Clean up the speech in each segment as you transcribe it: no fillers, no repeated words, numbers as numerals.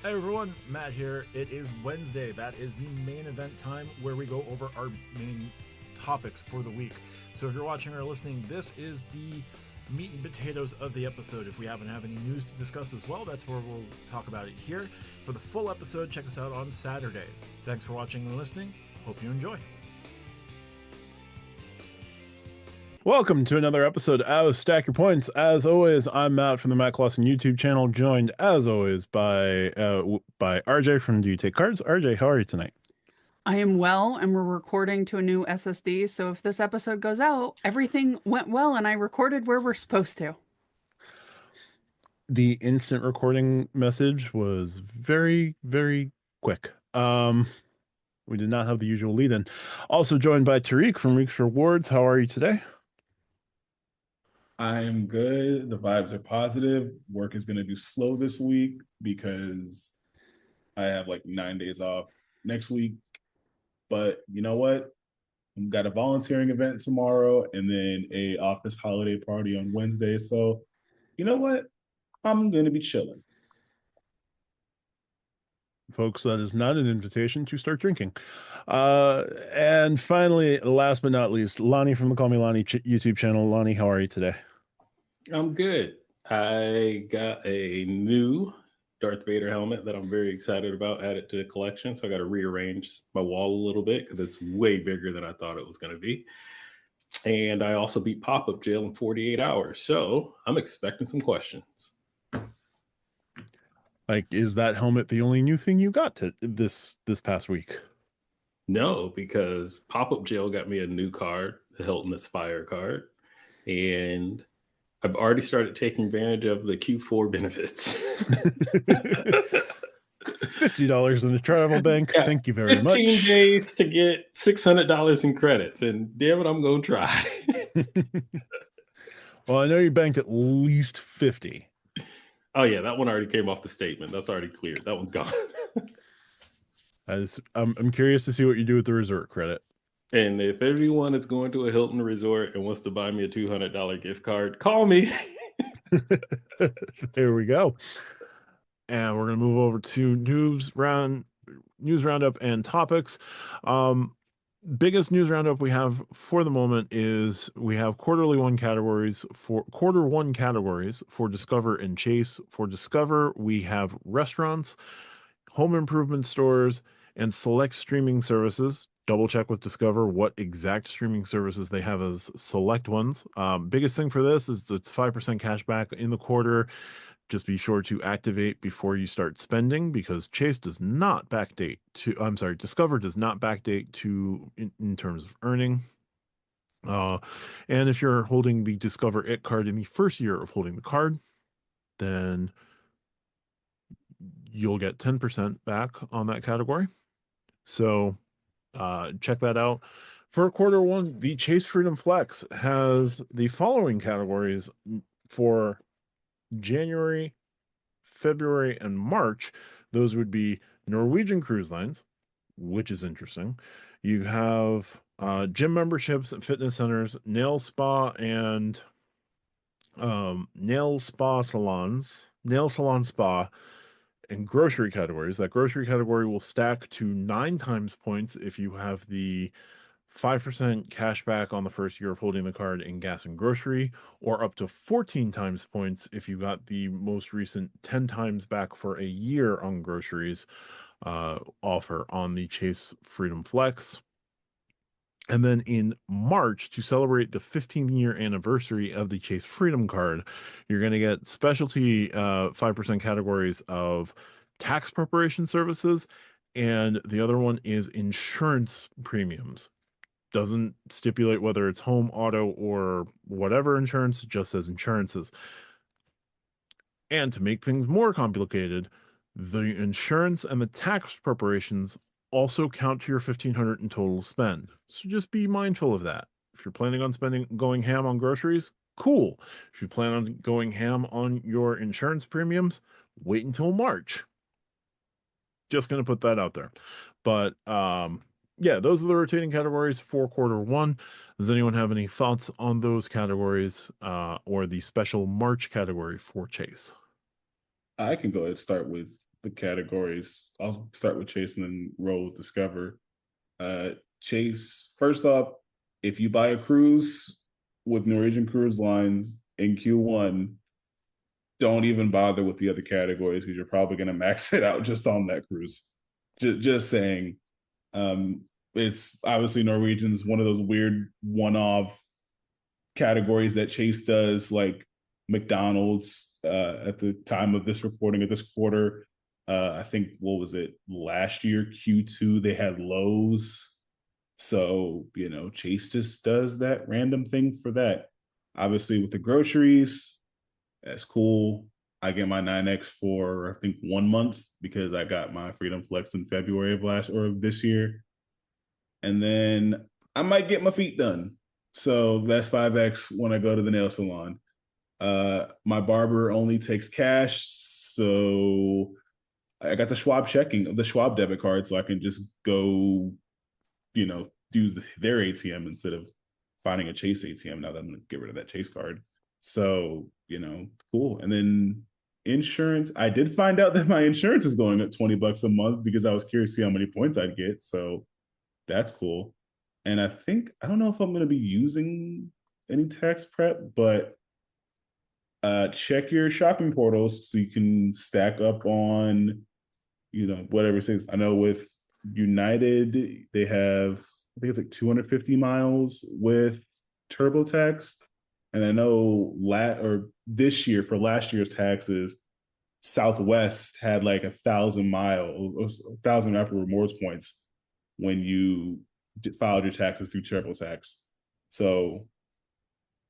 Hey everyone, Matt here. It is Wednesday. That is the main event time where we go over our main topics for the week. So if you're watching or listening, this is the meat and potatoes of the episode. If we happen to have any news to discuss as well, that's where we'll talk about it here. For the full episode, check us out on Saturdays. Thanks for watching and listening. Hope you enjoy. Welcome to another episode of Stack Your Points. As always, I'm Matt from the Matt Clausen YouTube channel, joined as always by RJ from Do You Take Cards? RJ, how are you tonight? I am well, and we're recording to a new SSD. So if this episode goes out, everything went well, and I recorded where we're supposed to. The instant recording message was very, very quick. We did not have the usual lead-in. Also joined by Tariq from Reeks Rewards. How are you today? I'm good. The vibes are positive. Work is going to be slow this week because I have like 9 days off next week. But you know what? I've got a volunteering event tomorrow and then a office holiday party on Wednesday. So you know what? I'm going to be chilling. Folks, that is not an invitation to start drinking. And finally, last but not least, Lani from the Call Me Lani YouTube channel. Lani, how are you today? I'm good. I got a new Darth Vader helmet that I'm very excited about, added to the collection. So I got to rearrange my wall a little bit because it's way bigger than I thought it was going to be. And I also beat pop-up jail in 48 hours. So I'm expecting some questions. Like, is that helmet the only new thing you got to this past week? No, because pop-up jail got me a new card, the Hilton Aspire card. And I've already started taking advantage of the Q4 benefits. $50 in the travel bank. Yeah, thank you very 15 much. 15 days to get $600 in credits, and damn it, I'm going to try. Well, I know you banked at least 50. Oh yeah, that one already came off the statement. That's already cleared. That one's gone. I'm curious to see what you do with the resort credit. And if everyone is going to a Hilton resort and wants to buy me a $200 gift card, call me. There we go. And we're going to move over to news roundup and topics. Biggest news roundup we have for the moment is we have quarter one categories for Discover and Chase. For Discover, we have restaurants, home improvement stores, and select streaming services. Double check with Discover what exact streaming services they have as select ones. Biggest thing for this is it's 5% cash back in the quarter. Just be sure to activate before you start spending because Chase does not backdate to, Discover does not backdate to in terms of earning. And if you're holding the Discover It card in the first year of holding the card, then you'll get 10% back on that category. So check that out. For quarter one, the Chase Freedom Flex has the following categories for January, February, and March. Those would be Norwegian Cruise Lines, which is interesting. You have gym memberships at fitness centers, nail salon spa, and grocery categories. That grocery category will stack to 9 times points if you have the 5% cash back on the first year of holding the card in gas and grocery, or up to 14 times points if you got the most recent 10 times back for a year on groceries offer on the Chase Freedom Flex. And then in March, to celebrate the 15-year anniversary of the Chase Freedom Card, you're going to get specialty 5% categories of tax preparation services, and the other one is insurance premiums. Doesn't stipulate whether it's home, auto, or whatever insurance, just says insurances. And to make things more complicated, the insurance and the tax preparations also count to your $1,500 in total spend. So just be mindful of that. If you're planning on going ham on groceries, cool. If you plan on going ham on your insurance premiums, wait until March. Just going to put that out there. But yeah, those are the rotating categories for quarter one. Does anyone have any thoughts on those categories or the special March category for Chase? I can go ahead and start with the categories. I'll start with Chase and then roll with Discover. Chase, first off, if you buy a cruise with Norwegian Cruise Lines in Q1, don't even bother with the other categories because you're probably going to max it out just on that cruise. Just saying. It's obviously Norwegian's one of those weird one-off categories that Chase does, like McDonald's at the time of this recording of this quarter. I think, what was it, last year, Q2, they had Lowe's. So, Chase just does that random thing for that. Obviously, with the groceries, that's cool. I get my 9X for, I think, 1 month because I got my Freedom Flex in February of this year. And then I might get my feet done. So that's 5X when I go to the nail salon. My barber only takes cash. So I got the Schwab debit card, so I can just go, use their ATM instead of finding a Chase ATM now that I'm going to get rid of that Chase card. So, cool. And then insurance, I did find out that my insurance is going up $20 a month because I was curious to see how many points I'd get. So that's cool. And I don't know if I'm going to be using any tax prep, but check your shopping portals so you can stack up on, whatever things. I know with United, they have, I think it's like 250 miles with TurboTax. And I know this year for last year's taxes, Southwest had like 1,000 Apple Rewards points when you filed your taxes through TurboTax. So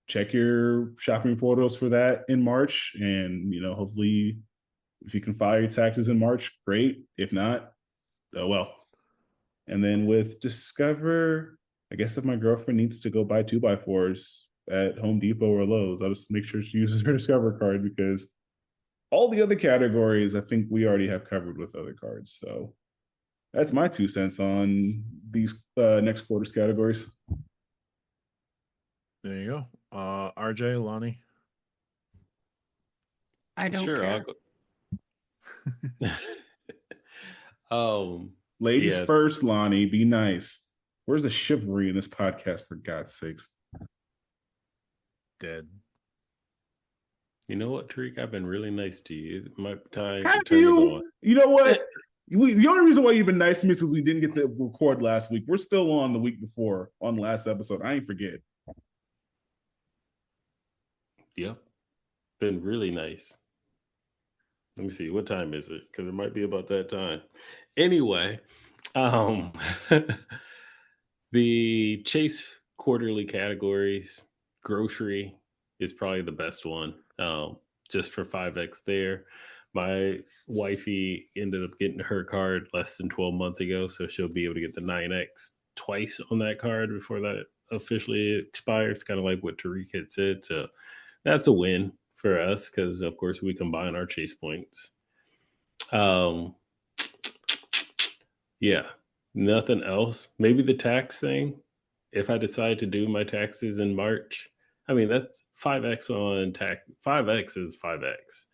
check your shopping portals for that in March. And, hopefully if you can file your taxes in March, great. If not, oh well. And then with Discover, I guess if my girlfriend needs to go buy 2x4s at Home Depot or Lowe's, I'll just make sure she uses her Discover card because all the other categories, I think we already have covered with other cards. So that's my 2 cents on these next quarter's categories. There you go. RJ, Lani. I don't Sure, care. I'll go. Ladies Yeah. first, Lani, be nice. Where's the chivalry in this podcast, for God's sakes? Dead. You know what, Tariq? I've been really nice to you. My time Have to turn it you? on. You know what? The only reason why you've been nice to me is because we didn't get to record last week. We're still on the week before on the last episode. I ain't forget. Yep. Been really nice. Let me see. What time is it? Because it might be about that time. Anyway, the Chase quarterly categories, grocery is probably the best one. Just for 5X there. My wifey ended up getting her card less than 12 months ago, so she'll be able to get the 9X twice on that card before that officially expires, kind of like what Tariq had said. So that's a win for us because, of course, we combine our Chase points. Yeah, nothing else. Maybe the tax thing. If I decide to do my taxes in March, I mean, that's 5X on tax. 5X is 5X.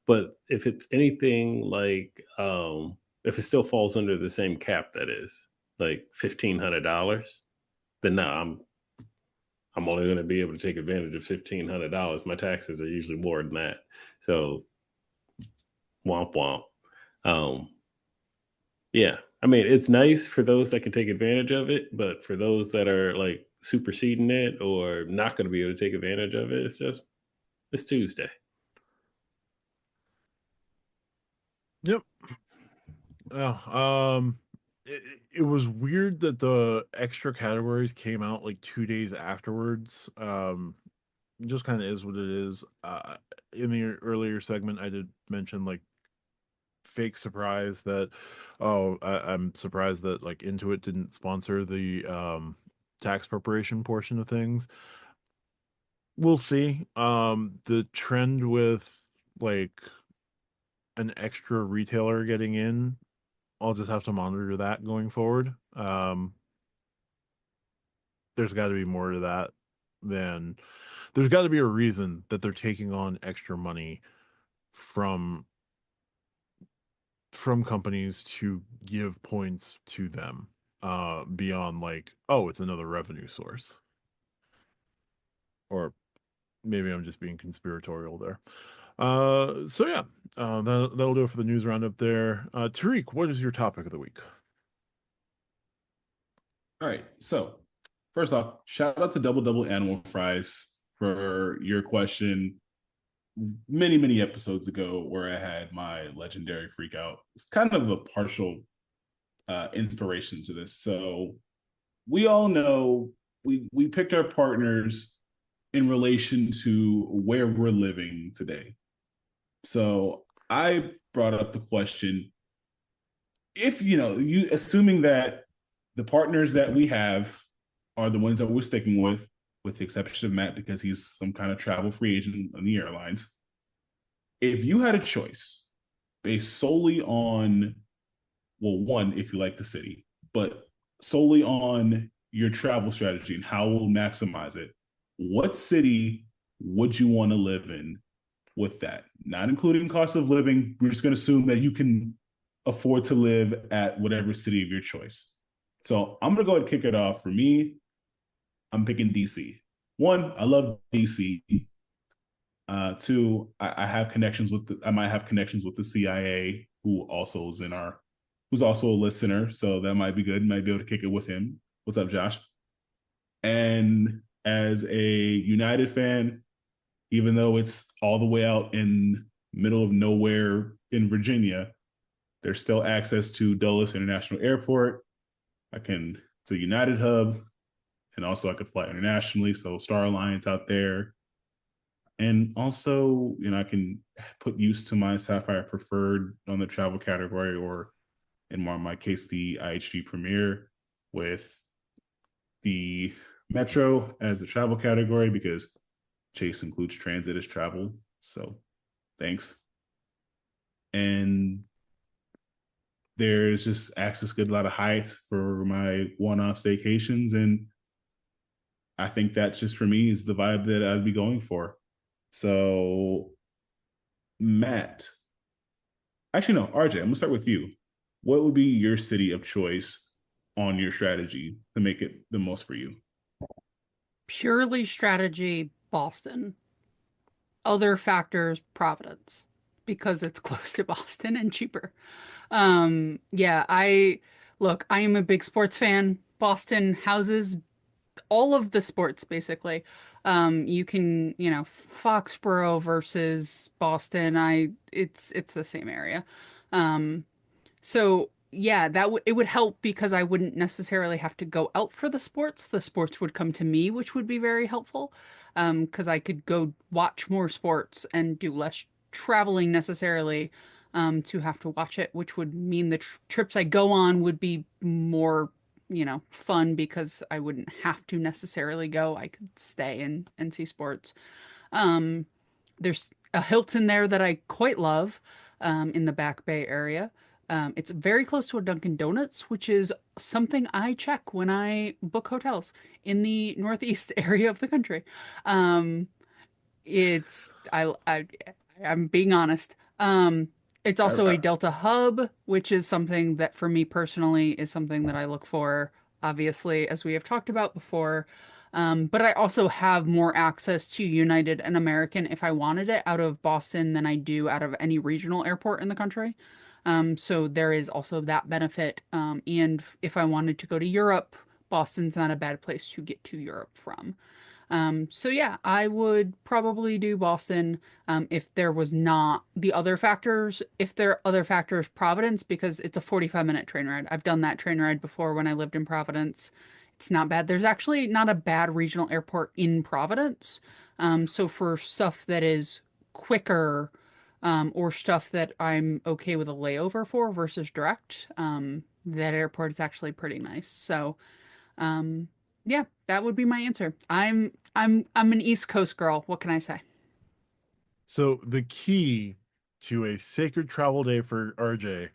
But if it's anything like, if it still falls under the same cap, that is like $1,500, then no, I'm only going to be able to take advantage of $1,500. My taxes are usually more than that. So, womp womp. Yeah, I mean, it's nice for those that can take advantage of it, but for those that are like superseding it or not going to be able to take advantage of it, it's Tuesday. Yep. It was weird that the extra categories came out like 2 days afterwards. Just kind of is what it is. In the earlier segment, I did mention like fake surprise that I'm surprised that like Intuit didn't sponsor the tax preparation portion of things. We'll see. The trend with like an extra retailer getting in, I'll just have to monitor that going forward. There's got to be more to that than there's got to be a reason that they're taking on extra money from from companies to give points to them beyond like, oh, it's another revenue source. Or maybe I'm just being conspiratorial there. So yeah, that'll do it for the news roundup there. Tariq, what is your topic of the week? All right. So first off, shout out to Double Double Animal Fries for your question many episodes ago where I had my legendary freak out. It's kind of a partial inspiration to this. So we all know we picked our partners in relation to where we're living today. So I brought up the question, if you assuming that the partners that we have are the ones that we're sticking with the exception of Matt because he's some kind of travel free agent on the airlines. If you had a choice based solely on, well, one, if you like the city, but solely on your travel strategy and how we'll maximize it, what city would you want to live in with that? Not including cost of living. We're just going to assume that you can afford to live at whatever city of your choice. So I'm going to go ahead and kick it off. For me, I'm picking DC. One, I love DC. Two, I have connections with I might have connections with the CIA, who's also a listener, so that might be good. Might be able to kick it with him. What's up, Josh? And as a United fan, even though it's all the way out in middle of nowhere in Virginia, there's still access to Dulles International Airport. It's a United hub, and also I could fly internationally. So Star Alliance out there. And also, I can put use to my Sapphire Preferred on the travel category, or in my case, the IHG Premier with the Metro as the travel category because Chase includes transit as travel. So thanks. And there's just access to a lot of heights for my one-off staycations. And I think that just for me is the vibe that I'd be going for. So Matt, actually no, RJ, I'm gonna start with you. What would be your city of choice on your strategy to make it the most for you? Purely strategy, Boston. Other factors, Providence, because it's close to Boston and cheaper. Yeah, I am a big sports fan. Boston houses all of the sports basically. You can, Foxborough versus Boston, it's the same area. Um, so yeah, it would help because I wouldn't necessarily have to go out for the sports. The sports would come to me, which would be very helpful. Because I could go watch more sports and do less traveling necessarily to have to watch it, which would mean the trips I go on would be more, fun because I wouldn't have to necessarily go. I could stay and see sports. Um, there's a Hilton there that I quite love in the Back Bay area. It's very close to a Dunkin' Donuts, which is something I check when I book hotels in the Northeast area of the country. Um, it's I'm being honest. It's also a I, Delta hub, which is something that for me personally is something that I look for, obviously, as we have talked about before. But I also have more access to United and American if I wanted it out of Boston than I do out of any regional airport in the country. So there is also that benefit. And if I wanted to go to Europe, Boston's not a bad place to get to Europe from. So yeah, I would probably do Boston if there was not the other factors. If there are other factors, Providence, because it's a 45-minute train ride. I've done that train ride before when I lived in Providence. It's not bad. There's actually not a bad regional airport in Providence. So for stuff that is quicker, or stuff that I'm okay with a layover for versus direct, that airport is actually pretty nice. So, um, yeah, that would be my answer. I'm an East Coast girl. What can I say? So the key to a sacred travel day for RJ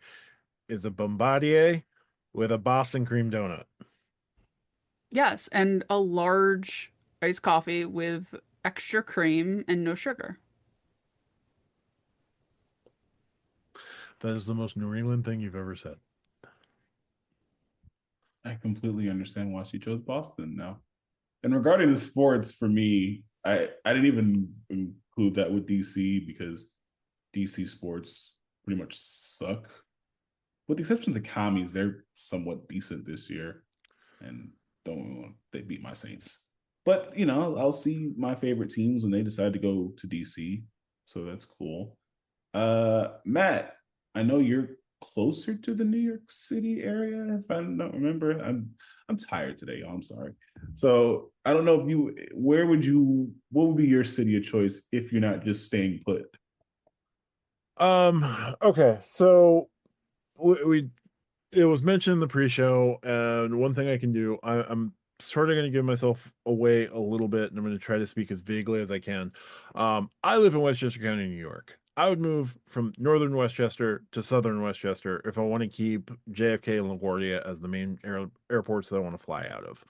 is a Bombardier with a Boston cream donut. Yes, and a large iced coffee with extra cream and no sugar. That is the most New England thing you've ever said. I completely understand why she chose Boston now. And regarding the sports, for me, I didn't even include that with DC because DC sports pretty much suck. With the exception of the commies, they're somewhat decent this year, and don't they beat my Saints. But I'll see my favorite teams when they decide to go to DC, so that's cool. Matt, I know you're closer to the New York City area. If I don't remember, I'm tired today, y'all. I'm sorry. So I don't know if what would be your city of choice if you're not just staying put? Okay, so we it was mentioned in the pre-show, and one thing I can do, I'm sort of going to give myself away a little bit, and I'm going to try to speak as vaguely as I can. I live in Westchester County, New York. I would move from northern Westchester to southern Westchester if I want to keep JFK and LaGuardia as the main airports that I want to fly out of.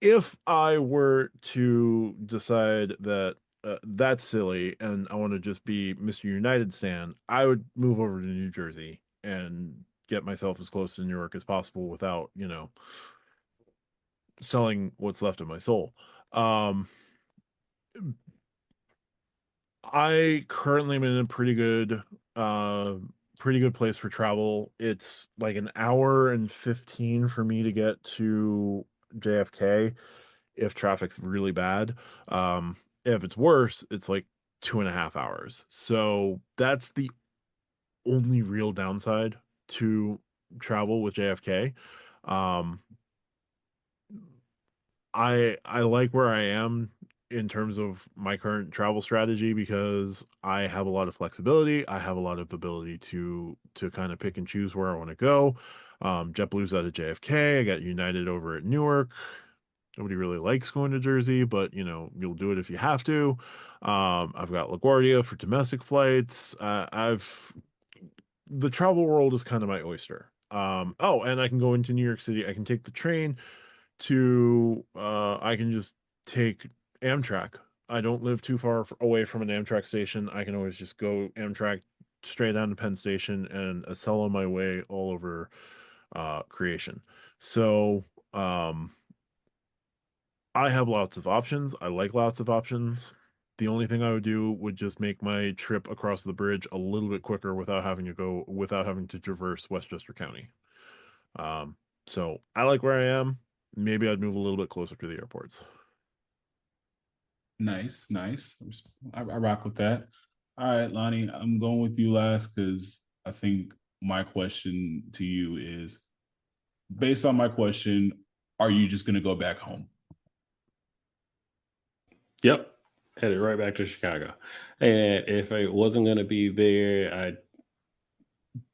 If I were to decide that that's silly and I want to just be Mr. United Stan, I would move over to New Jersey and get myself as close to New York as possible without, selling what's left of my soul. Um, I currently am in a pretty good place for travel. It's like an hour and 15 for me to get to JFK if traffic's really bad. If it's worse, it's like 2.5 hours. So that's the only real downside to travel with JFK. Um, I like where I am in terms of my current travel strategy because I have a lot of flexibility. I have a lot of ability to kind of pick and choose where I want to go. JetBlue's out of JFK. I got United over at Newark. Nobody really likes going to Jersey, but you'll do it if you have to. I've got LaGuardia for domestic flights. The travel world is kind of my oyster. Oh, and I can go into New York City. I can take the train I can just take Amtrak. I don't live too far away from an Amtrak station. I can always just go Amtrak straight down to Penn Station and sell on my way all over creation. So, I have lots of options. I like lots of options. The only thing I would do would just make my trip across the bridge a little bit quicker without having to traverse Westchester County. Um, so I like where I am. Maybe I'd move a little bit closer to the airports. Nice, nice. I rock with that. All right, Lonnie, I'm going with you last because I think my question to you is based on my question, are you just going to go back home? Yep. Headed right back to Chicago. And if I wasn't going to be there,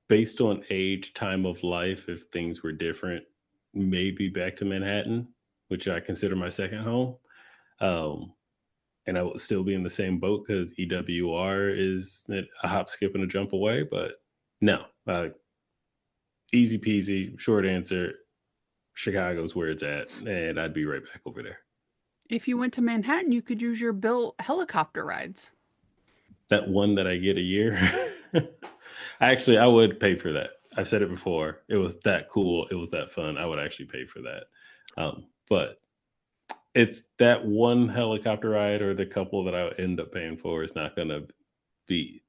based on age, time of life, if things were different, maybe back to Manhattan, which I consider my second home. Um, and I would still be in the same boat because EWR is a hop, skip, and a jump away. But no, easy peasy, short answer. Chicago's where it's at, and I'd be right back over there. If you went to Manhattan, you could use your Bill helicopter rides. That one that I get a year. Actually, I would pay for that. I've said it before. It was that cool. It was that fun. I would actually pay for that. But it's that one helicopter ride or the couple that I would end up paying for is not going to be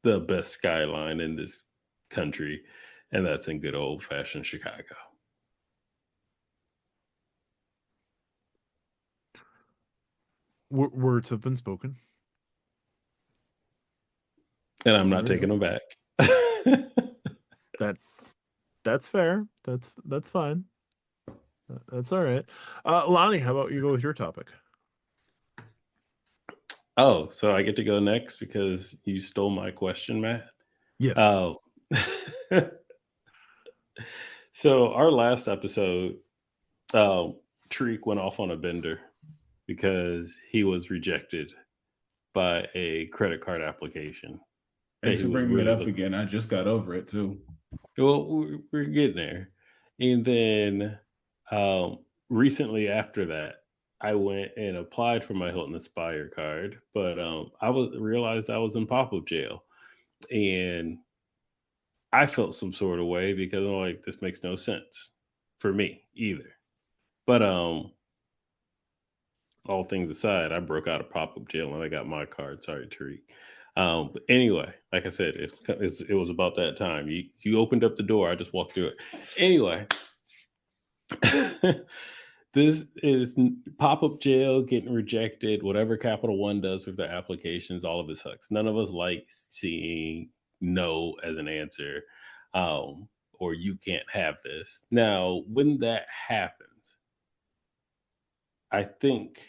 the best skyline in this country. And that's in good old fashioned Chicago. Words have been spoken. And I'm not taking them back. That's fair. That's fine. That's all right. Lani, how about you go with your topic? Oh, so I get to go next because you stole my question, Matt? Yes. Oh. So our last episode, Tariq went off on a bender because he was rejected by a credit card application. Thanks for bringing it up again. I just got over it too. Well, we're getting there. And then recently after that, I went and applied for my Hilton Aspire card, but realized I was in pop-up jail. And I felt some sort of way because I'm like, this makes no sense for me either. But all things aside, I broke out of pop-up jail and I got my card. Sorry, Tariq. But anyway, like I said, it was about that time. You opened up the door. I just walked through it. Anyway, this is pop-up jail getting rejected. Whatever Capital One does with their applications, all of it sucks. None of us like seeing no as an answer, or you can't have this. Now, when that happens, I think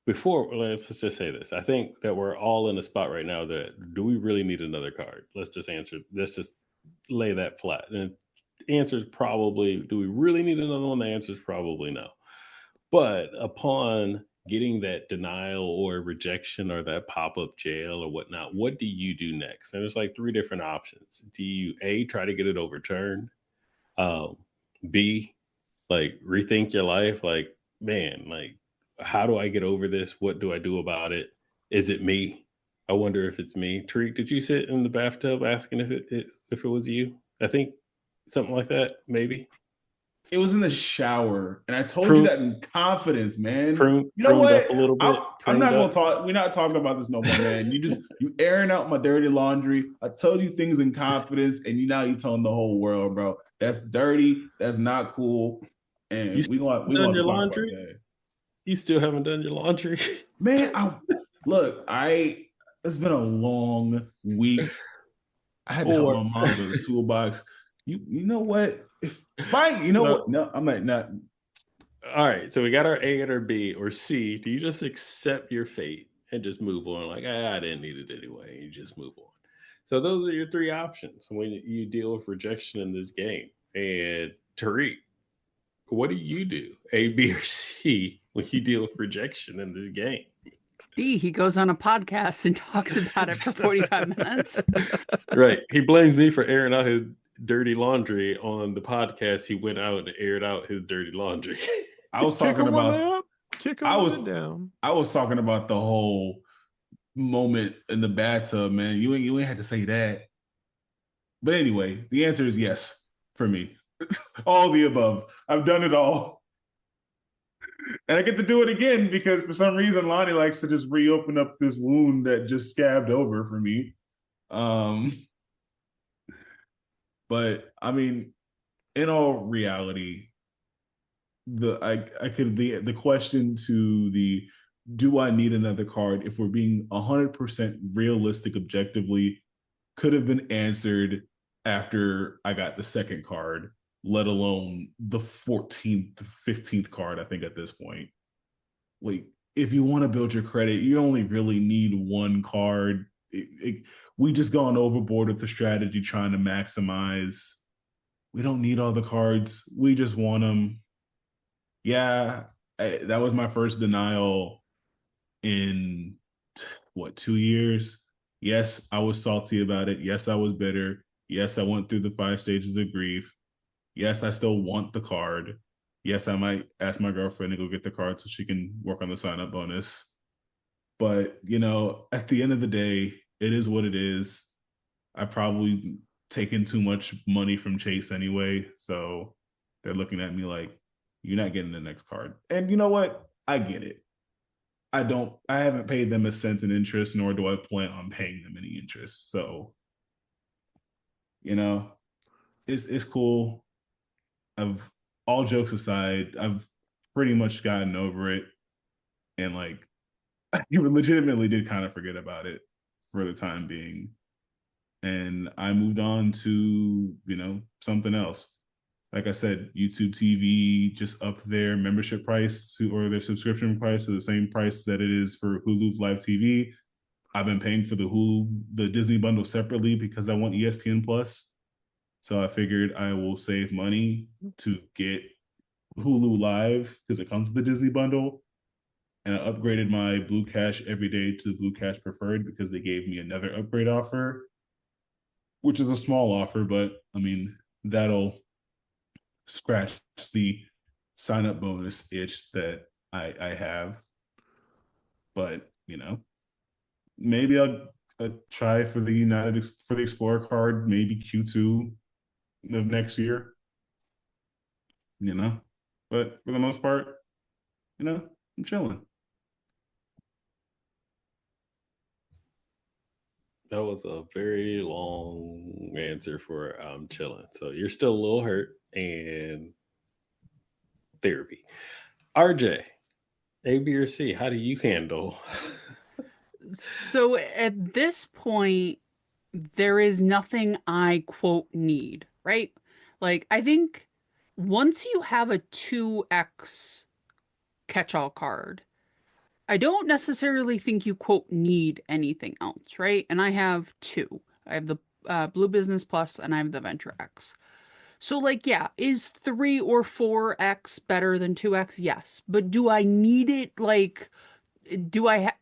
let's just say this. I think that we're all in a spot right now that do we really need another card? Let's just lay that flat. And the answer is probably, do we really need another one? The answer is probably no. But upon getting that denial or rejection or that pop-up jail or whatnot, what do you do next? And there's like three different options. Do you A, try to get it overturned? B, like rethink your life? Like, man, like, how do I get over this? What do I do about it? Is it me? I wonder if it's me. Tariq, did you sit in the bathtub asking if it was you? I think something like that, maybe. It was in the shower, and I told you that in confidence, man. You know Pruned what? up a little bit. I'm not gonna talk. We're not talking about this no more, man. You airing out my dirty laundry. I told you things in confidence, and you telling the whole world, bro. That's dirty. That's not cool. And we gonna done have your to talk laundry? about that. You still haven't done your laundry? Man, it's been a long week. I had to help my mom with the toolbox. You know what? No, I'm not. All right, so we got our A and our B or C. Do you just accept your fate and just move on? Like, I didn't need it anyway. You just move on. So those are your three options when you deal with rejection in this game. And Tariq, what do you do? A, B, or C when you deal with rejection in this game? D, he goes on a podcast and talks about it for 45 minutes. Right. He blames me for airing out his dirty laundry on the podcast. He went out and aired out his dirty laundry. I was talking about down. I was talking about the whole moment in the bathtub, man. You ain't had to say that. But anyway, the answer is yes for me. All the above. I've done it all. And I get to do it again because for some reason Lani likes to just reopen up this wound that just scabbed over for me. But I mean, in all reality, the question to the do I need another card, if we're being 100% realistic objectively, could have been answered after I got the second card, let alone the 14th, 15th card, I think at this point. Like, if you want to build your credit, you only really need one card. We just gone overboard with the strategy trying to maximize. We don't need all the cards. We just want them. Yeah, that was my first denial in 2 years. Yes, I was salty about it. Yes, I was bitter. Yes, I went through the 5 stages of grief. Yes, I still want the card. Yes, I might ask my girlfriend to go get the card so she can work on the sign-up bonus. But, at the end of the day, it is what it is. I probably taken too much money from Chase anyway, so they're looking at me like, you're not getting the next card. And you know what? I get it. I haven't paid them a cent in interest, nor do I plan on paying them any interest. So, it's cool. All jokes aside, I've pretty much gotten over it. And like, you legitimately did kind of forget about it for the time being. And I moved on to, something else. Like I said, YouTube TV just up their membership price or their subscription price to the same price that it is for Hulu Live TV. I've been paying for the Disney bundle separately because I want ESPN Plus. So I figured I will save money to get Hulu Live because it comes with the Disney bundle. And I upgraded my Blue Cash every day to Blue Cash Preferred because they gave me another upgrade offer, which is a small offer, but I mean, that'll scratch the sign-up bonus itch that I have. But, maybe I'll try for the Explorer card, maybe Q2 of next year. But for the most part, I'm chilling. That was a very long answer for I'm chilling. So you're still a little hurt and therapy. RJ, A, B, or C, how do you handle? So at this point, there is nothing I quote need, right? Like, I think once you have a 2x catch-all card, I don't necessarily think you quote need anything else, right? And I have two. I have the Blue Business Plus and I have the Venture X. So, like, yeah, is 3 or 4x better than 2x? Yes. But do I need it? Like, do I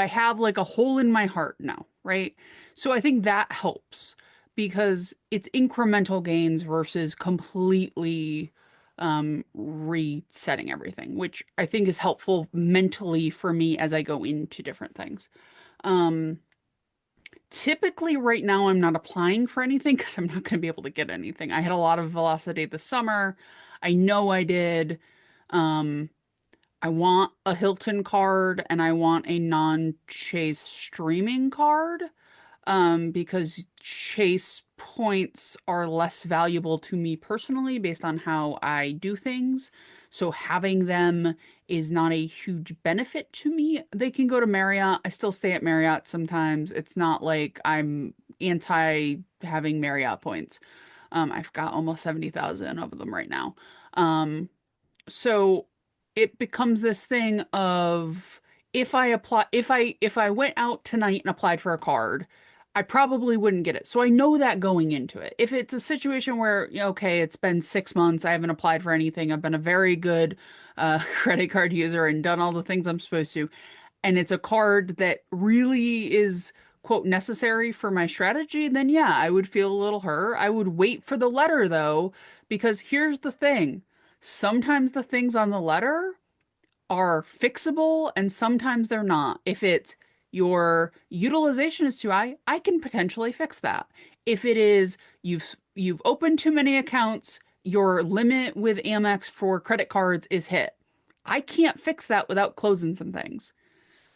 have like a hole in my heart? No, right? So I think that helps because it's incremental gains versus completely resetting everything, which I think is helpful mentally for me as I go into different things. Um, Typically right now I'm not applying for anything because I'm not going to be able to get anything. I had a lot of velocity this summer. I know I did. Um, I want a Hilton card and I want a non-Chase streaming card because Chase points are less valuable to me personally based on how I do things. So having them is not a huge benefit to me. They can go to Marriott. I still stay at Marriott sometimes. It's not like I'm anti having Marriott points. I've got almost 70,000 of them right now. So it becomes this thing of if I went out tonight and applied for a card, I probably wouldn't get it. So I know that going into it. If it's a situation where, okay, it's been 6 months, I haven't applied for anything, I've been a very good credit card user and done all the things I'm supposed to, and it's a card that really is quote necessary for my strategy, then yeah, I would feel a little hurt. I would wait for the letter though, because here's the thing. Sometimes the things on the letter are fixable and sometimes they're not. If it's your utilization is too high, I can potentially fix that. If it is you've opened too many accounts, your limit with Amex for credit cards is hit. I can't fix that without closing some things.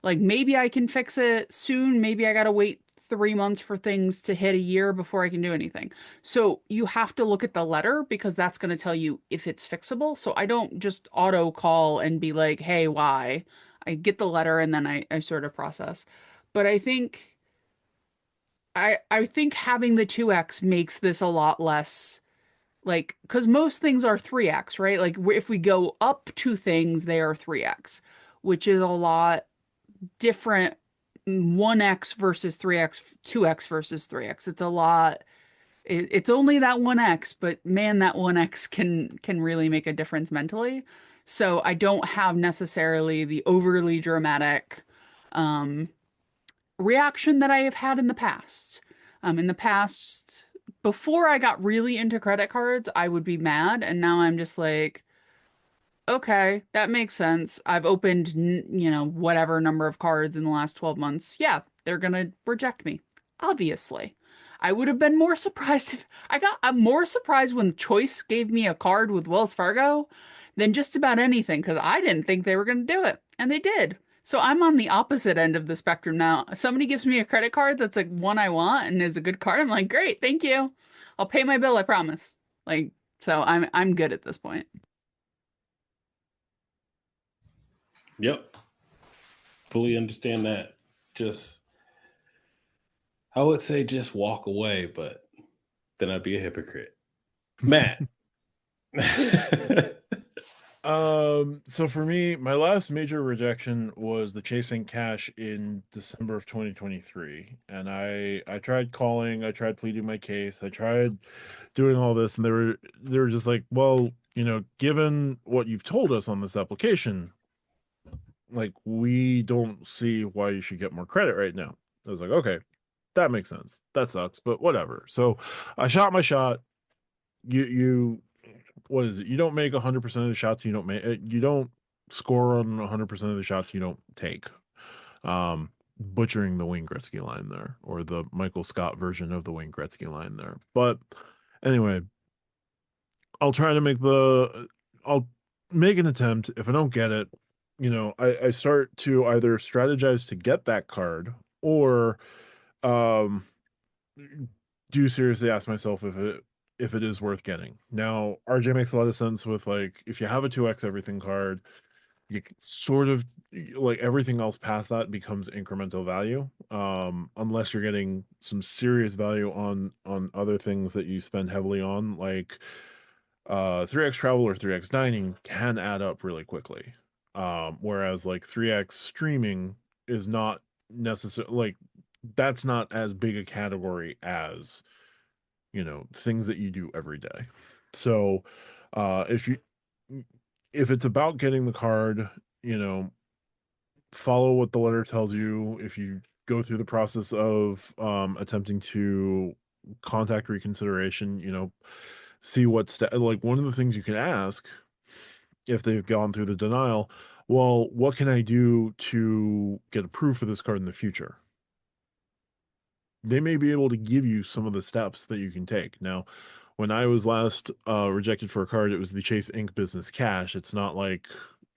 Like maybe I can fix it soon. Maybe I gotta wait 3 months for things to hit a year before I can do anything. So you have to look at the letter because that's going to tell you if it's fixable. So I don't just auto call and be like, hey, why? I get the letter and then I sort of process. But I think having the 2x makes this a lot less like because most things are 3x, right? Like if we go up two things, they are 3x, which is a lot different 1x versus 3x, 2x versus 3x. It's a lot. It's only that 1x, but man, that 1x can really make a difference mentally. So I don't have necessarily the overly dramatic um, reaction that I have had in the past. In the past, before I got really into credit cards, I would be mad, and now I'm just like, okay, that makes sense. I've opened, whatever number of cards in the last 12 months. Yeah, they're gonna reject me. Obviously. I would have been more surprised if I'm more surprised when Choice gave me a card with Wells Fargo than just about anything because I didn't think they were gonna do it. And they did. So I'm on the opposite end of the spectrum now. Somebody gives me a credit card that's like one I want and is a good card. I'm like, great, thank you. I'll pay my bill, I promise. Like, so I'm good at this point. Yep. Fully understand that. I would say just walk away, but then I'd be a hypocrite. Matt. So for me, my last major rejection was the Chasing Cash in December of 2023. And I tried calling, I tried pleading my case, I tried doing all this, and they were just like, well, given what you've told us on this application, like we don't see why you should get more credit right now. I was like, okay, that makes sense. That sucks, but whatever. So I shot my shot. You what is it? You don't make 100% of the shots you don't score on 100% of the shots you don't take. butchering the Wayne Gretzky line there, or the Michael Scott version of the Wayne Gretzky line there. But anyway, I'll try to I'll make an attempt. If I don't get it, I start to either strategize to get that card, or um do seriously ask myself if it is worth getting. Now, RJ makes a lot of sense with, like, if you have a 2x everything card, you sort of, like, everything else past that becomes incremental value, unless you're getting some serious value on other things that you spend heavily on, like 3x travel or 3x dining can add up really quickly, whereas like 3x streaming is not necessarily, like, that's not as big a category as, things that you do every day. So if you if it's about getting the card, you know follow what the letter tells you. If you go through the process of attempting to contact reconsideration, see like, one of the things you can ask, if they've gone through the denial, well, what can I do to get approved for this card in the future? They may be able to give you some of the steps that you can take. Now, when I was last rejected for a card, it was the Chase Inc. Business Cash. It's not like,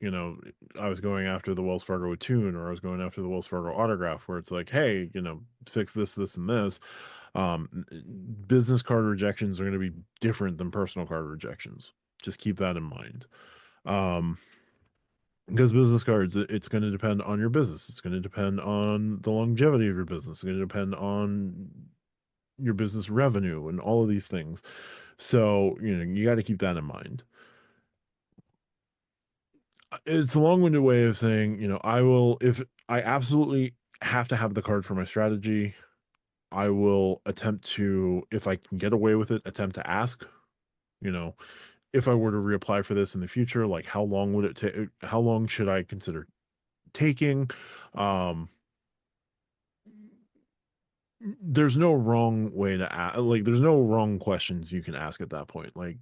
I was going after the Wells Fargo Attune, or I was going after the Wells Fargo Autograph, where it's like, hey, fix this, this, and this. Business card rejections are going to be different than personal card rejections. Just keep that in mind. Because business cards, it's going to depend on your business. It's going to depend on the longevity of your business. It's going to depend on your business revenue and all of these things. So, you got to keep that in mind. It's a long-winded way of saying, if I absolutely have to have the card for my strategy, I will attempt to, if I can get away with it, attempt to ask, if I were to reapply for this in the future, like, how long would it take? How long should I consider taking? Um, there's no wrong way to ask. Like, there's no wrong questions you can ask at that point. Like,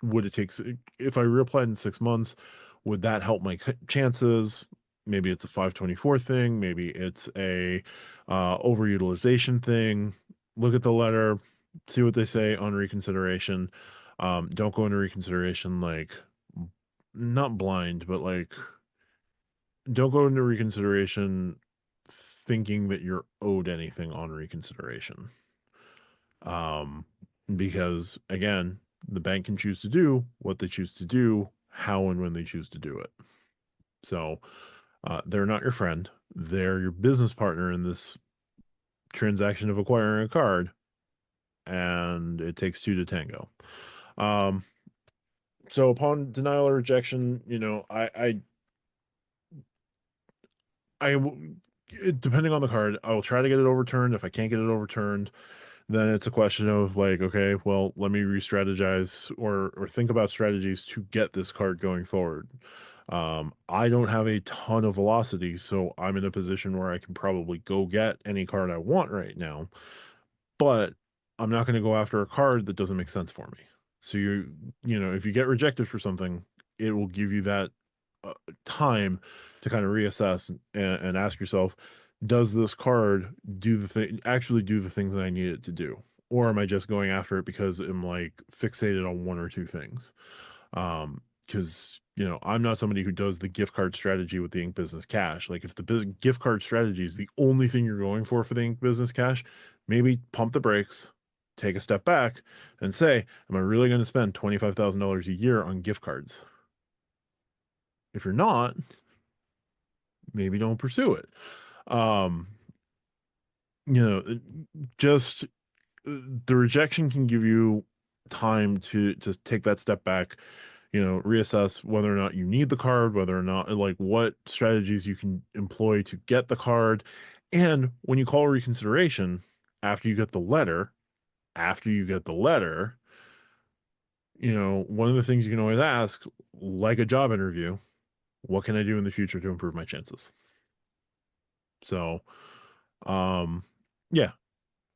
would it take, if I reapplied in 6 months, would that help my chances? Maybe it's a 524 thing. Maybe it's a overutilization thing. Look at the letter, see what they say on reconsideration. Don't go into reconsideration, like, not blind, but, like, don't go into reconsideration thinking that you're owed anything on reconsideration. Um, because, again, the bank can choose to do what they choose to do, how and when they choose to do it. So they're not your friend. They're your business partner in this transaction of acquiring a card, and it takes two to tango. So upon denial or rejection, depending on the card, I will try to get it overturned. If I can't get it overturned, then it's a question of, like, okay, well, let me re-strategize, or think about strategies to get this card going forward. I don't have a ton of velocity, so I'm in a position where I can probably go get any card I want right now, but I'm not going to go after a card that doesn't make sense for me. So if you get rejected for something, it will give you that time to kind of reassess and ask yourself, does this card actually do the things that I need it to do? Or am I just going after it because I'm, like, fixated on one or two things? Because, I'm not somebody who does the gift card strategy with the Ink Business Cash. Like, if the gift card strategy is the only thing you're going for the Ink Business Cash, maybe pump the brakes, take a step back, and say, am I really going to spend $25,000 a year on gift cards? If you're not, maybe don't pursue it. Um, just the rejection can give you time to take that step back, reassess whether or not you need the card, whether or not, like, what strategies you can employ to get the card. And when you call reconsideration, after you get the letter, one of the things you can always ask, like a job interview, what can I do in the future to improve my chances? So, yeah,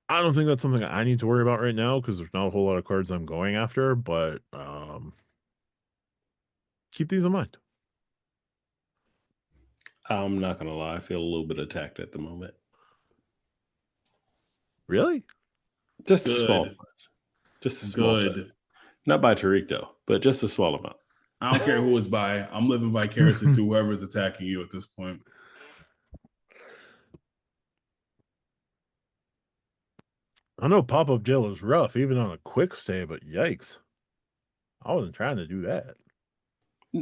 I don't think that's something I need to worry about right now, because there's not a whole lot of cards I'm going after, but keep these in mind. I'm not gonna lie, I feel a little bit attacked at the moment. Really? Just a small Good. amount. Just a small touch. Good. Not by Tariq though, but just a small amount. I don't care who it's by. I'm living vicariously through whoever's attacking you at this point. I know pop-up jail is rough, even on a quick stay, but yikes. I wasn't trying to do that.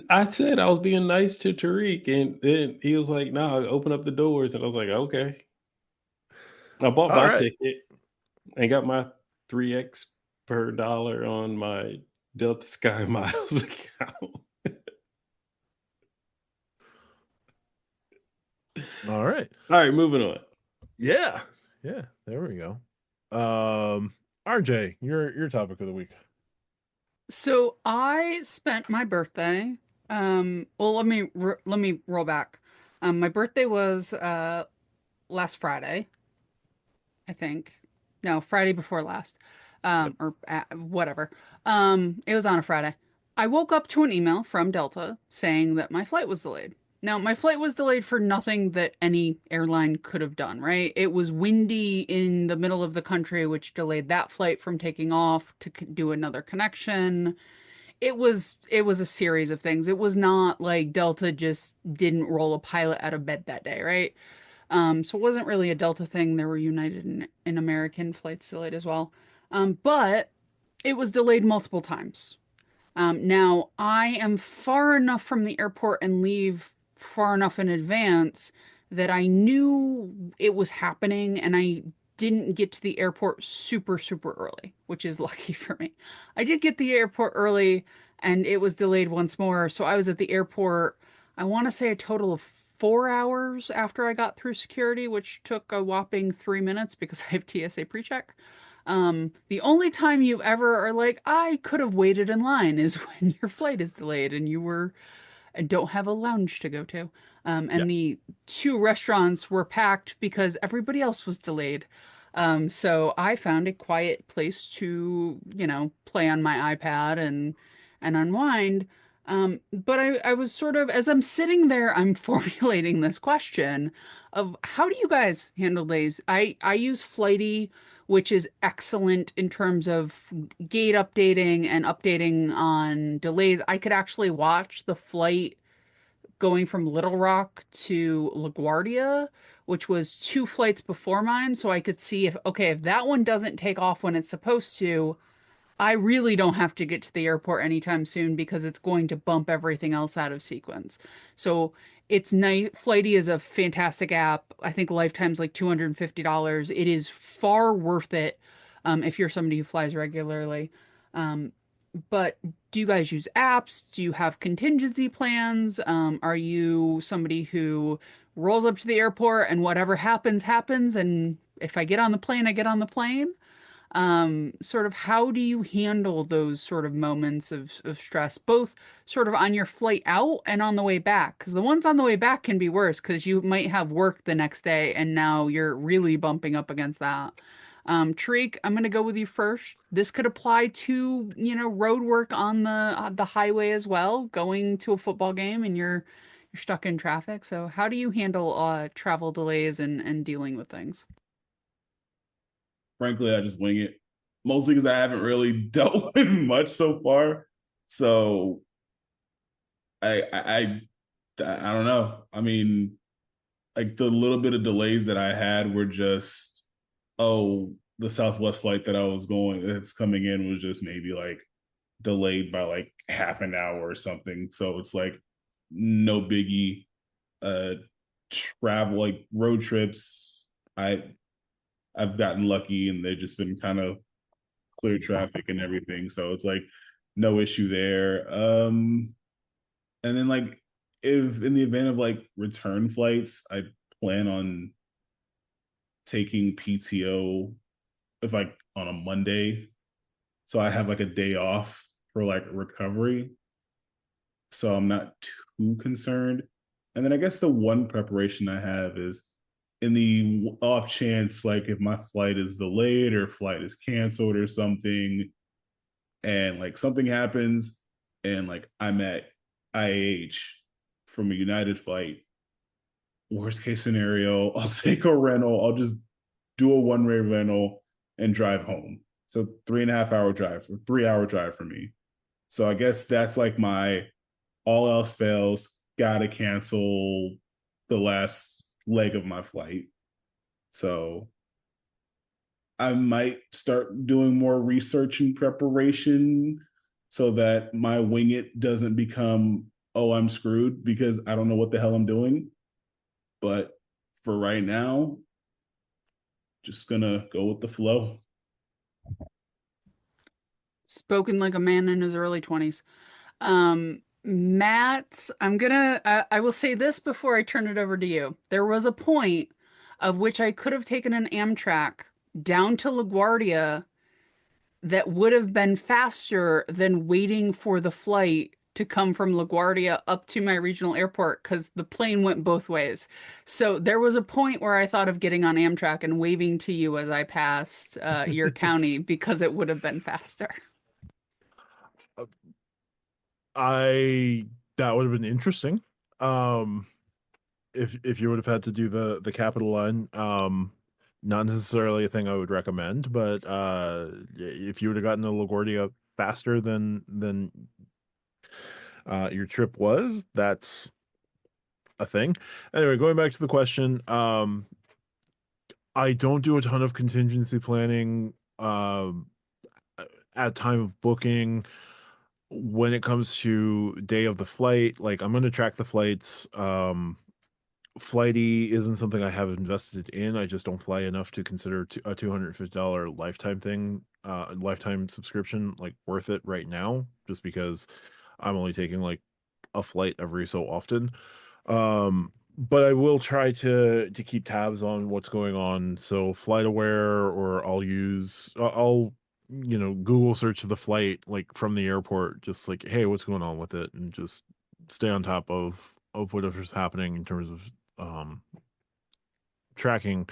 I said I was being nice to Tariq, and then he was like, "No, open up the doors," and I was like, "Okay." I bought All my right. ticket and got my 3x per dollar on my Delta Sky Miles account. All right. All right, moving on. Yeah. Yeah. There we go. RJ, your topic of the week. So I spent my birthday. Well, let me roll back. My birthday was last Friday, I think. No, Friday before last. Yep. Or whatever. It was on a Friday. I woke up to an email from Delta saying that my flight was delayed. Now, my flight was delayed for nothing that any airline could have done, right? It was windy in the middle of the country, which delayed that flight from taking off to do another connection. It was a series of things. It was not like Delta just didn't roll a pilot out of bed that day, right? So it wasn't really a Delta thing. There were United and American flights delayed as well. But it was delayed multiple times. Now, I am far enough from the airport and leave far enough in advance that I knew it was happening and I didn't get to the airport super, super early, which is lucky for me. I did get the airport early and it was delayed once more. So I was at the airport, I want to say a total of 4 hours after I got through security, which took a whopping 3 minutes because I have TSA pre-check. The only time you ever are like, I could have waited in line is when your flight is delayed and you were and don't have a lounge to go to. Yeah. And the two restaurants were packed because everybody else was delayed. So I found a quiet place to, play on my iPad and unwind. But I was sort of, as I'm sitting there, I'm formulating this question of how do you guys handle days? I use Flighty, which is excellent in terms of gate updating and updating on delays. I could actually watch the flight going from Little Rock to LaGuardia, which was two flights before mine. So I could see if, okay, if that one doesn't take off when it's supposed to, I really don't have to get to the airport anytime soon because it's going to bump everything else out of sequence. So it's nice. Flighty is a fantastic app. I think lifetime's like $250. It is far worth it if you're somebody who flies regularly. Um, but do you guys use apps? Do you have contingency plans? Are you somebody who rolls up to the airport and whatever happens, happens? And if I get on the plane, I get on the plane? Sort of how do you handle those sort of moments of stress, both sort of on your flight out and on the way back? Because the ones on the way back can be worse because you might have work the next day and now you're really bumping up against that. Tariq, I'm gonna go with you first. This could apply to, road work on the highway as well, going to a football game and you're stuck in traffic. So how do you handle travel delays and dealing with things? Frankly, I just wing it. Mostly because I haven't really dealt with much so far. So I don't know. I mean, like the little bit of delays that I had were just, oh, the Southwest flight that I was going that's coming in was just maybe like delayed by like half an hour or something. So it's like no biggie. Uh Travel, like road trips, I've gotten lucky and they've just been kind of clear traffic and everything. So it's like no issue there. And then like if in the event of like return flights, I plan on taking PTO if like on a Monday. So I have like a day off for like recovery. So I'm not too concerned. And then I guess the one preparation I have is in the off chance, like if my flight is delayed or flight is canceled or something, and like something happens and like I'm at IH from a United flight worst case scenario, I'll take a rental. I'll just do a one-way rental and drive home. So 3.5 hour drive, or 3 hour drive for me. So I guess that's like my all else fails, gotta cancel the last leg of my flight. So I might start doing more research and preparation so that my wing it doesn't become, oh, I'm screwed because I don't know what the hell I'm doing. But for right now, just gonna go with the flow. Spoken like a man in his early 20s. Matt, I will say this before I turn it over to you. There was a point of which I could have taken an Amtrak down to LaGuardia that would have been faster than waiting for the flight to come from LaGuardia up to my regional airport because the plane went both ways. So there was a point where I thought of getting on Amtrak and waving to you as I passed your county because it would have been faster. I that would have been interesting. Um, if you would have had to do the capital line, not necessarily a thing I would recommend, but if you would have gotten to LaGuardia faster than your trip was, that's a thing. Anyway, going back to the question, I don't do a ton of contingency planning at time of booking. When it comes to day of the flight, like I'm going to track the flights. Flighty isn't something I have invested in. I just don't fly enough to consider a $250 lifetime thing, lifetime subscription, like worth it right now, just because I'm only taking like a flight every so often. But I will try to keep tabs on what's going on. So flight aware, or I'll Google search the flight like from the airport, just like, hey, what's going on with it, and just stay on top of whatever's happening in terms of tracking,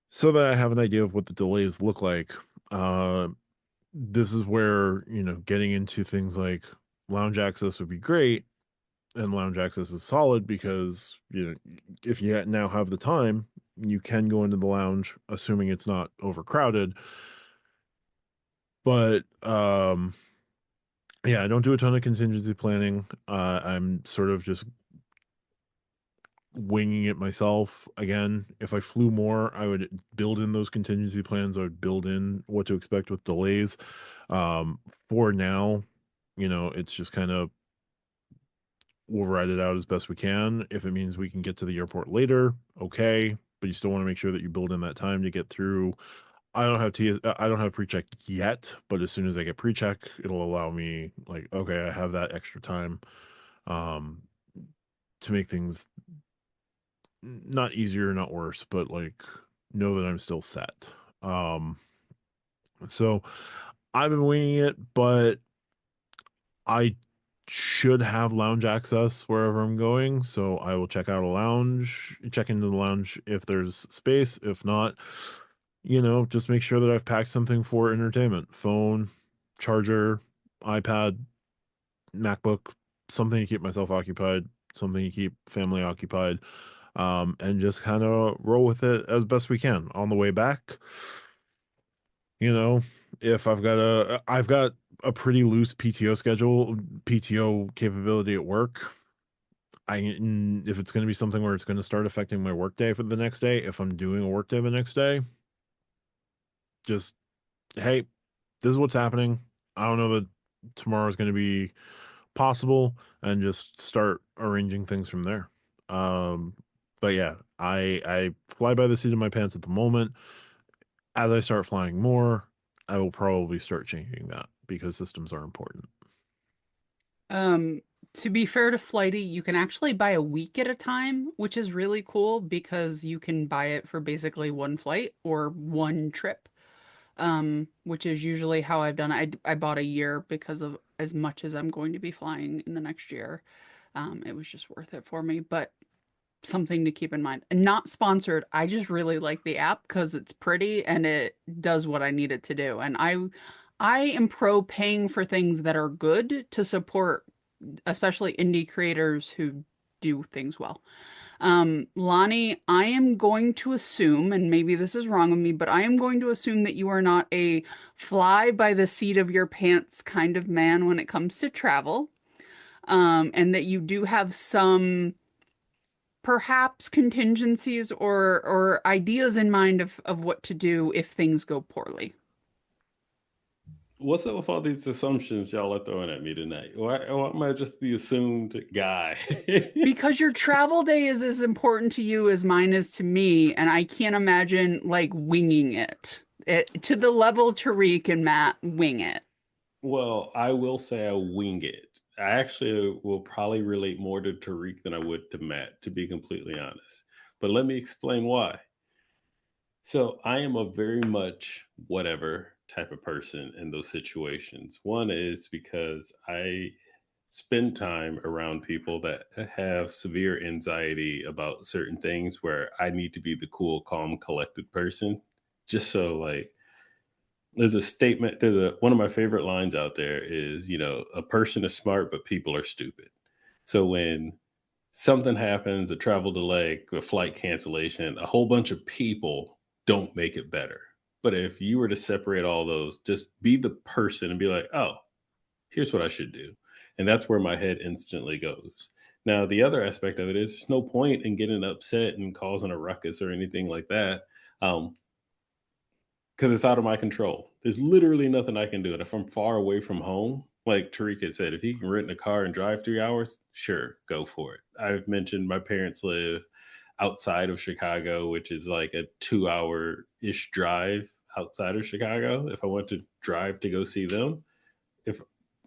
so that I have an idea of what the delays look like. Uh, this is where, getting into things like lounge access would be great, and lounge access is solid because, if you now have the time, you can go into the lounge, assuming it's not overcrowded. But yeah, I don't do a ton of contingency planning. I'm sort of just winging it myself. Again, if I flew more, I would build in those contingency plans. I would build in what to expect with delays. For now, it's just kind of, we'll ride it out as best we can. If it means we can get to the airport later, okay, but you still want to make sure that you build in that time to get through. I don't have pre-check yet, but as soon as I get pre-check, it'll allow me, like, okay, I have that extra time um to make things not easier, not worse, but like know that I'm still set. Um, so I've been winging it, but I should have lounge access wherever I'm going. So I will check out a lounge, check into the lounge if there's space. If not, just make sure that I've packed something for entertainment: phone, charger, iPad, MacBook, something to keep myself occupied, something to keep family occupied, and just kind of roll with it as best we can. On the way back, you know, if I've got a pretty loose PTO schedule, PTO capability at work. If it's going to be something where it's going to start affecting my workday for the next day, if I'm doing a workday the next day, just, hey, this is what's happening. I don't know that tomorrow's going to be possible, and just start arranging things from there. Um, but yeah, I fly by the seat of my pants at the moment. As I start flying more, I will probably start changing that because systems are important. Um, to be fair to Flighty, you can actually buy a week at a time, which is really cool because you can buy it for basically one flight or one trip. Which is usually how I've done it. I bought a year because of as much as I'm going to be flying in the next year. It was just worth it for me, but something to keep in mind. And not sponsored. I just really like the app because it's pretty and it does what I need it to do. And I am pro paying for things that are good to support, especially indie creators who do things well. Lani, I am going to assume, and maybe this is wrong of me, but I am going to assume that you are not a fly by the seat of your pants kind of man when it comes to travel, and that you do have some perhaps contingencies or ideas in mind of what to do if things go poorly. What's up with all these assumptions y'all are throwing at me tonight? Why am I just the assumed guy? Because your travel day is as important to you as mine is to me, and I can't imagine like winging it to the level Tariq and Matt wing it. Well, I will say I wing it. I actually will probably relate more to Tariq than I would to Matt, to be completely honest. But let me explain why. So I am a very much whatever type of person in those situations. One is because I spend time around people that have severe anxiety about certain things where I need to be the cool, calm, collected person. Just so like there's a statement, there's a one of my favorite lines out there is, a person is smart, but people are stupid. So when something happens, a travel delay, a flight cancellation, a whole bunch of people don't make it better. But if you were to separate all those, just be the person and be like, oh, here's what I should do. And that's where my head instantly goes. Now, the other aspect of it is there's no point in getting upset and causing a ruckus or anything like that. Um, because it's out of my control. There's literally nothing I can do. And if I'm far away from home, like Tariq had said, if he can rent a car and drive 3 hours, sure, go for it. I've mentioned my parents live outside of Chicago, which is like a 2 hour ish drive outside of Chicago. If I want to drive to go see them, if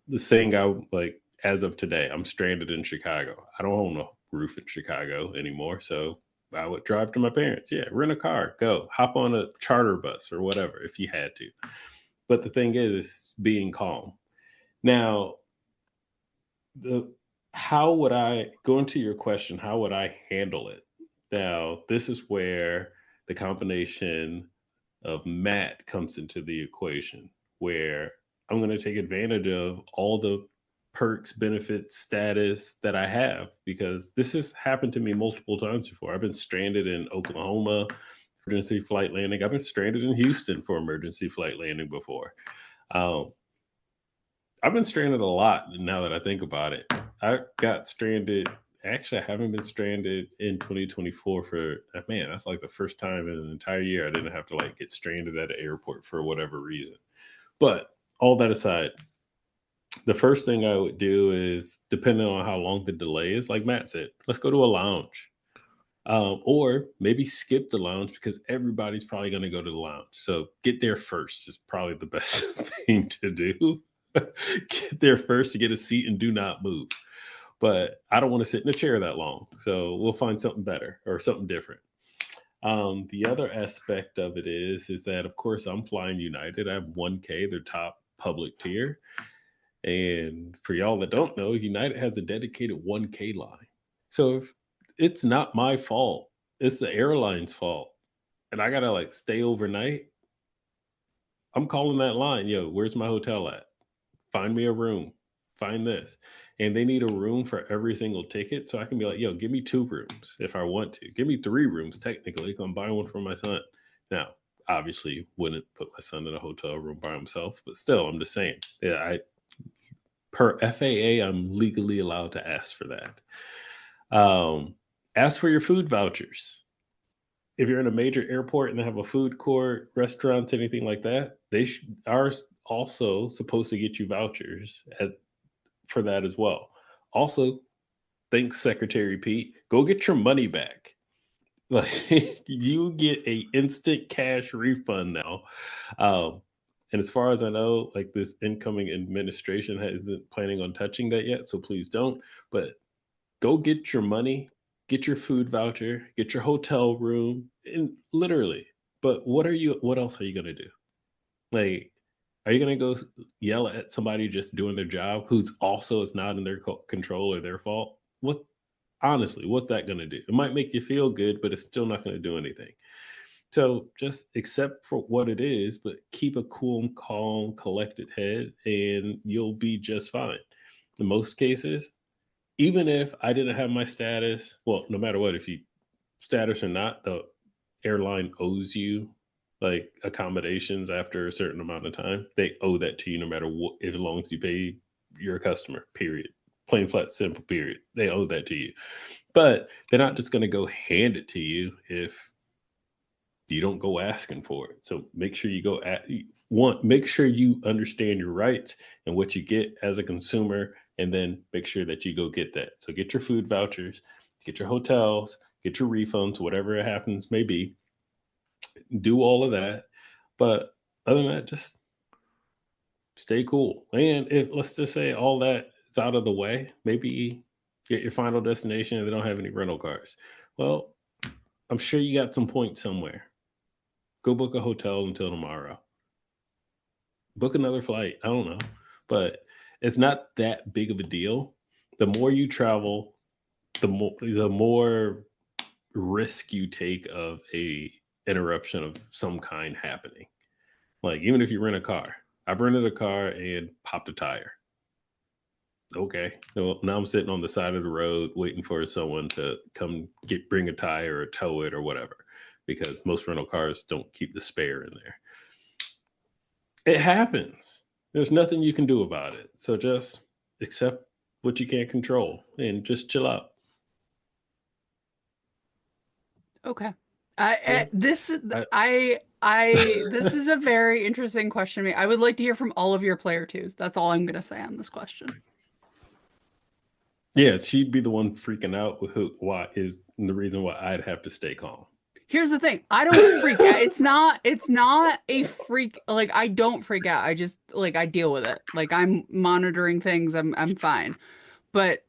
the saying I like as of today, I'm stranded in Chicago. I don't own a roof in Chicago anymore. So I would drive to my parents. Yeah, rent a car, go, hop on a charter bus or whatever if you had to. But the thing is being calm. Now, the how would I go into your question? How would I handle it? Now, this is where the combination of Matt comes into the equation, where I'm going to take advantage of all the perks, benefits, status that I have because this has happened to me multiple times before. I've been stranded in Oklahoma, emergency flight landing. I've been stranded in Houston for emergency flight landing before. Um, I've been stranded a lot now that I think about it. I got stranded. Actually, I haven't been stranded in 2024 for man. That's like the first time in an entire year I didn't have to like get stranded at an airport for whatever reason. But all that aside, the first thing I would do is, depending on how long the delay is, like Matt said, let's go to a lounge. Or maybe skip the lounge because everybody's probably going to go to the lounge. So get there first is probably the best thing to do. Get there first to get a seat and do not move. But I don't want to sit in a chair that long. So we'll find something better or something different. The other aspect of it is that of course I'm flying United. I have 1K, their top public tier. And for y'all that don't know, United has a dedicated 1K line. So if it's not my fault, it's the airline's fault, and I gotta like stay overnight, I'm calling that line. Yo, where's my hotel at? Find me a room. Find this. And they need a room for every single ticket. So I can be like, yo, give me 2 rooms if I want to. Give me 3 rooms technically. 'Cause I'm buying one for my son. Now, obviously wouldn't put my son in a hotel room by himself, but still, I'm just saying. Yeah, I per FAA, I'm legally allowed to ask for that. Ask for your food vouchers. If you're in a major airport and they have a food court, restaurants, anything like that, they are also supposed to get you vouchers for that as well. Also, thanks, Secretary Pete. Go get your money back. Like you get a instant cash refund now. Um, and as far as I know, like this incoming administration isn't planning on touching that yet, so please don't. But go get your money, get your food voucher, get your hotel room, and literally. But what else are you gonna do? Like, are you gonna go yell at somebody just doing their job who's also is not in their control or their fault? What honestly, what's that gonna do? It might make you feel good, but it's still not gonna do anything. So just accept for what it is, but keep a cool, calm, collected head, and you'll be just fine. In most cases, even if I didn't have my status, well, no matter what, if you status or not, the airline owes you like accommodations after a certain amount of time. They owe that to you no matter what, as long as you pay, you're a customer, period. Plain flat simple, period. They owe that to you. But they're not just going to go hand it to you if you don't go asking for it. So make sure you go at make sure you understand your rights and what you get as a consumer, and then make sure that you go get that. So get your food vouchers, get your hotels, get your refunds, whatever it happens may be. Do all of that. But other than that, just stay cool. And if let's just say all that is out of the way, maybe get your final destination and they don't have any rental cars. Well, I'm sure you got some points somewhere. Go book a hotel until tomorrow. Book another flight. I don't know. But it's not that big of a deal. The more you travel, the more risk you take of a interruption of some kind happening. Like even if you rent a car. I've rented a car and popped a tire. Okay. Well, now I'm sitting on the side of the road waiting for someone to come bring a tire or tow it or whatever, because most rental cars don't keep the spare in there. It happens. There's nothing you can do about it. So just accept what you can't control and just chill out. Okay. Yeah. This I- this is a very interesting question to me. I would like to hear from all of your player twos. That's all I'm gonna say on this question. Yeah, she'd be the one freaking out with why is the reason why I'd have to stay calm. Here's the thing. I don't freak out. It's not a freak, like I don't freak out. I just like I deal with it. Like I'm monitoring things. I'm fine. But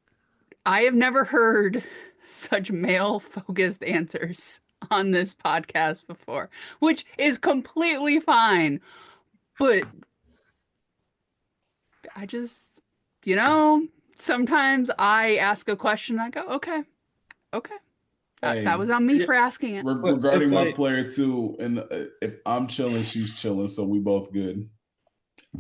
I have never heard such male focused answers on this podcast before, which is completely fine. But I just, sometimes I ask a question, I go, okay, okay. Hey, That was on me Yeah, for asking it. but regarding it's my like, player too, and if I'm chilling, she's chilling, so we both good.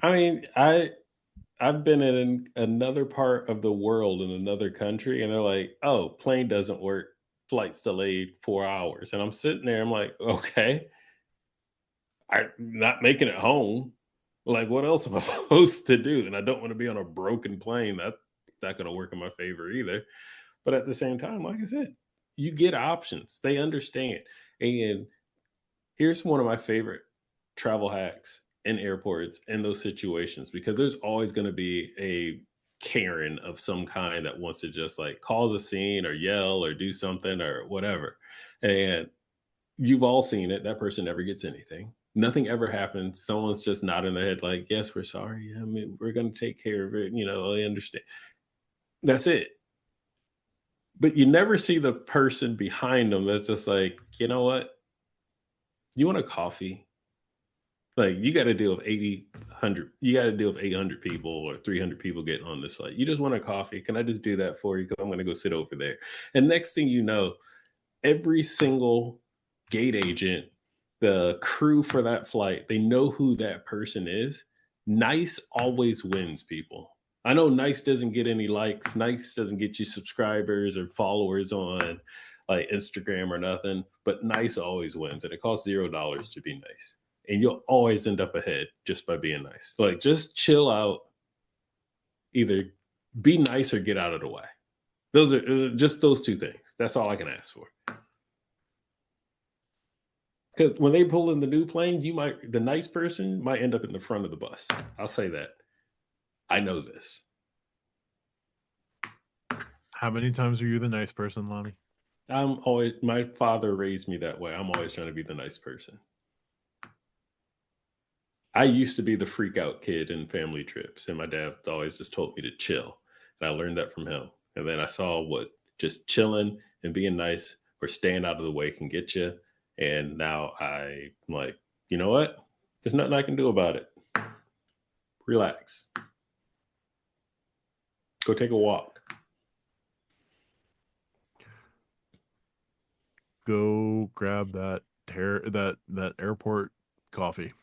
I mean, I've been in another part of the world in another country, and they're like, "Oh, plane doesn't work, flight's delayed 4 hours," and I'm sitting there, I'm like, "Okay, I'm not making it home. Like, what else am I supposed to do?" And I don't want to be on a broken plane. That's not going to work in my favor either. But at the same time, like I said, you get options. They understand. And here's one of my favorite travel hacks in airports in those situations, because there's always going to be a Karen of some kind that wants to just like cause a scene or yell or do something or whatever. And you've all seen it. That person never gets anything. Nothing ever happens. Someone's just nodding their head like, yes, we're sorry. I mean, we're going to take care of it. I understand. That's it. But you never see the person behind them that's just like, you know what? You want a coffee? Like you got to deal with 80, 100. You got to deal with 800 people or 300 people getting on this flight. You just want a coffee. Can I just do that for you? Because I'm going to go sit over there. And next thing you know, every single gate agent, the crew for that flight, they know who that person is. Nice always wins, people. I know Nice doesn't get any likes. Nice doesn't get you subscribers or followers on like Instagram or nothing, but Nice always wins, and it costs $0 to be nice. And you'll always end up ahead just by being nice. Like just chill out, either be nice or get out of the way. Those are just those two things. That's all I can ask for. Because when they pull in the new plane, the nice person might end up in the front of the bus. I'll say that. I know this. How many times are you the nice person, Lani? My father raised me that way. I'm always trying to be the nice person. I used to be the freak out kid in family trips, and my dad always just told me to chill. And I learned that from him. And then I saw what just chilling and being nice or staying out of the way can get you. And now I'm like, you know what? There's nothing I can do about it. Relax. Go take a walk. Go grab that airport coffee.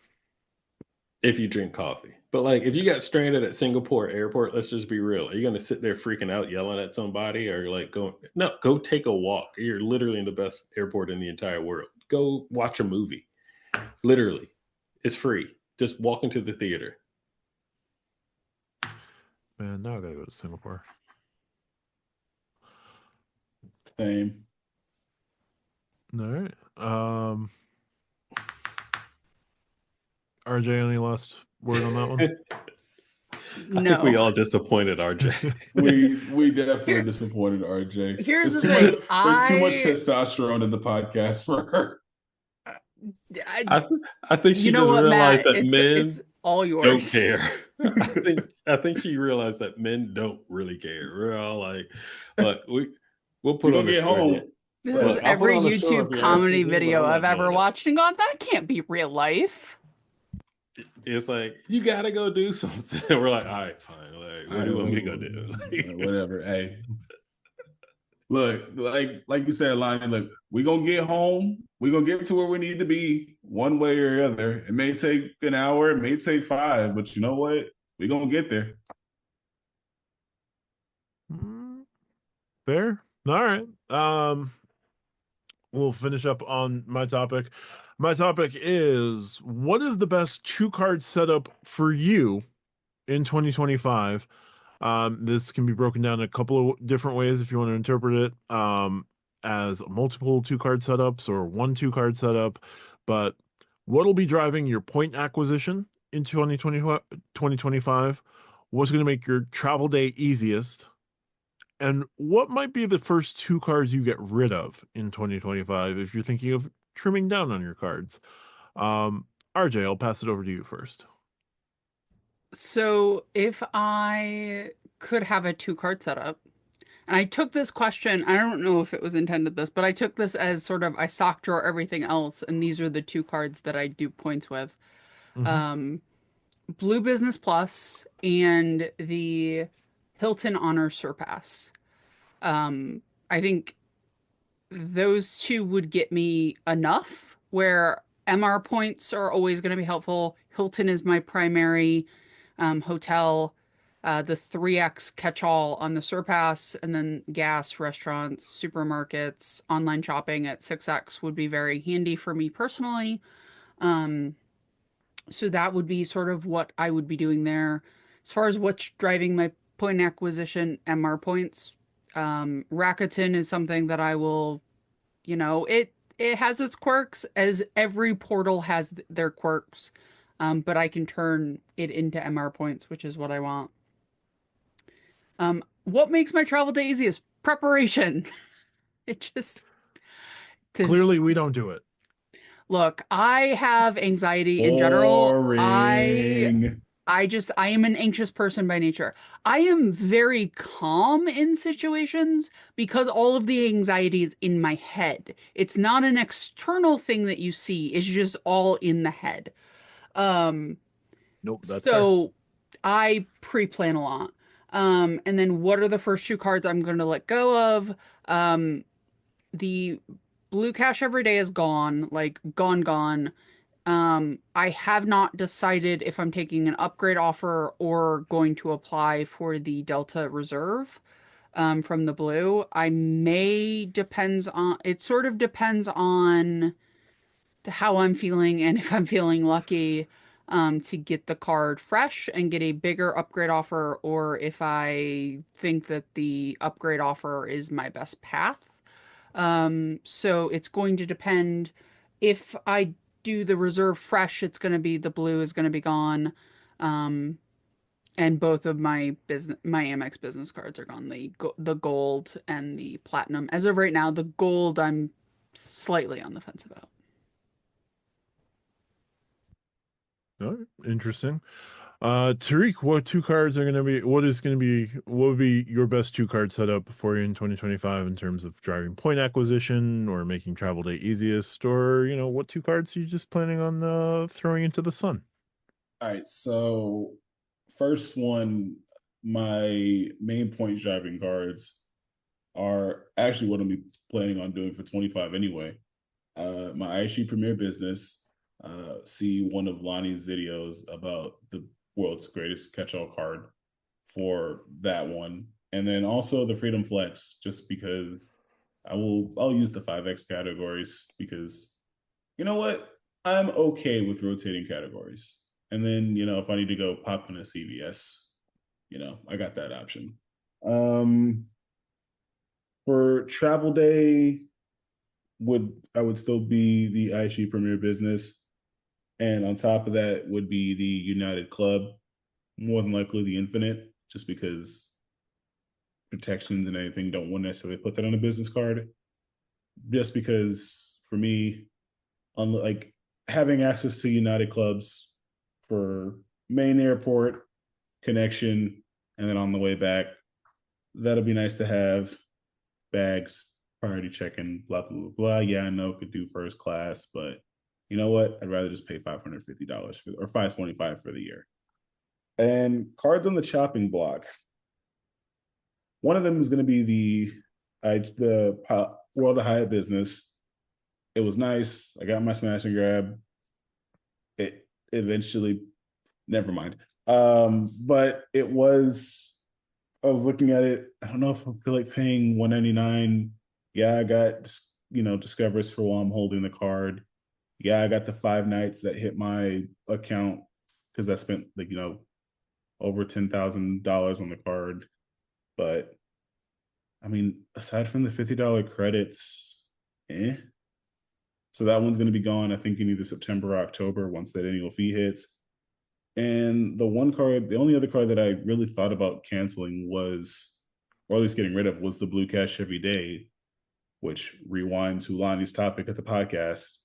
if you drink coffee. But like if you got stranded at Singapore airport, let's just be real. Are you gonna sit there freaking out yelling at somebody or like go take a walk? You're literally in the best airport in the entire world. Go watch a movie. Literally. It's free. Just walk into the theater. Man, now I gotta go to Singapore. Same. All right. RJ, any last word on that one? I think we No. all disappointed RJ. We definitely disappointed RJ. Here's There's the too thing. much, there's too much testosterone in the podcast for her. I think she You know just what, realized Matt? that men all don't yours. care. I think she realized that men don't really care. We're all like, look, we'll put We're on gonna a get show home. here. This Look, is I'll put every on a show if YouTube you ask me comedy to, but video I'm I've not ever doing it. watched and gone, that can't be real life. It's like you gotta go do something. We're like, all right, fine. Like, what do you want me to go do? Whatever. Hey, look, like you said, Lani, look, we gonna get home. We gonna get to where we need to be one way or the other. It may take an hour, it may take 5, but you know what? We gonna get there. Fair. All right. We'll finish up on my topic. My topic is, what is the best 2-card setup for you in 2025? This can be broken down a couple of different ways if you want to interpret it, as multiple 2-card setups or one 2-card setup. But what'll be driving your point acquisition in 2025? What's going to make your travel day easiest? And what might be the first 2 cards you get rid of in 2025 if you're thinking of trimming down on your cards? RJ, I'll pass it over to you first. So if I could have a 2-card setup, and I took this question, I don't know if it was intended this, but I took this as sort of I sock drawer everything else, and these are the 2 cards that I do points with. Mhm. Blue Business Plus and the Hilton Honor Surpass. I think those 2 would get me enough where MR points are always going to be helpful. Hilton is my primary hotel. The 3x catch-all on the Surpass, and then gas, restaurants, supermarkets, online shopping at 6x would be very handy for me personally. So that would be sort of what I would be doing there. As far as what's driving my point acquisition, MR points. Rakuten is something that I will, it has its quirks, as every portal has their quirks. But I can turn it into MR points, which is what I want. What makes my travel day easiest? Preparation. It just, because Clearly, we don't do it. look, I have anxiety in general. Boring. I am an anxious person by nature. I am very calm in situations because all of the anxiety is in my head. It's not an external thing that you see. It's just all in the head. Um, Nope, that's fair. so I pre-plan a lot. And then what are the first 2 cards I'm going to let go of? The blue cash every day is gone, like gone, gone. I have not decided if I'm taking an upgrade offer or going to apply for the Delta Reserve from the blue. It sort of depends on how I'm feeling and if I'm feeling lucky to get the card fresh and get a bigger upgrade offer, or if I think that the upgrade offer is my best path. So it's going to depend. If I do the reserve fresh, it's going to be the blue is going to be gone. Um, and both of my Amex business cards are gone. The gold and the platinum. As of right now, the gold I'm slightly on the fence about. All right, interesting. Tariq, what 2 cards are going to be, what would be your best 2-card setup for you in 2025 in terms of driving point acquisition or making travel day easiest, or, what 2 cards are you just planning on throwing into the sun? All right, so first one, my main point driving cards are actually what I'm planning on doing for 25 anyway. My IHG Premier Business see one of Lani's videos about the world's greatest catch-all card for that one. And then also the Freedom Flex, just because I'll use the 5X categories because you know what? I'm okay with rotating categories. And then, if I need to go pop in a CVS, I got that option. For travel day, I would still be the IHG Premier Business. And on top of that would be the United Club, more than likely the Infinite, just because protections and anything don't want to necessarily put that on a business card. Just because for me, like having access to United Clubs for main airport connection, and then on the way back, that'll be nice to have. Bags, priority check-in, blah blah blah blah. Yeah, I know could do first class, but you know what? I'd rather just pay $550 or $525 for the year. And cards on the chopping block. One of them is going to be the World of Hyatt Business. It was nice. I got my smash and grab. It eventually, never mind. But I was looking at it. I don't know if I feel like paying $199. Yeah, I got Discoveries for while I'm holding the card. Yeah, I got the 5 nights that hit my account because I spent over $10,000 on the card. But I mean, aside from the $50 credits, So that one's going to be gone, I think, in either September or October once that annual fee hits. And the only other card that I really thought about canceling was, or at least getting rid of, was the Blue Cash Every Day, which rewinds to Lani's topic at the podcast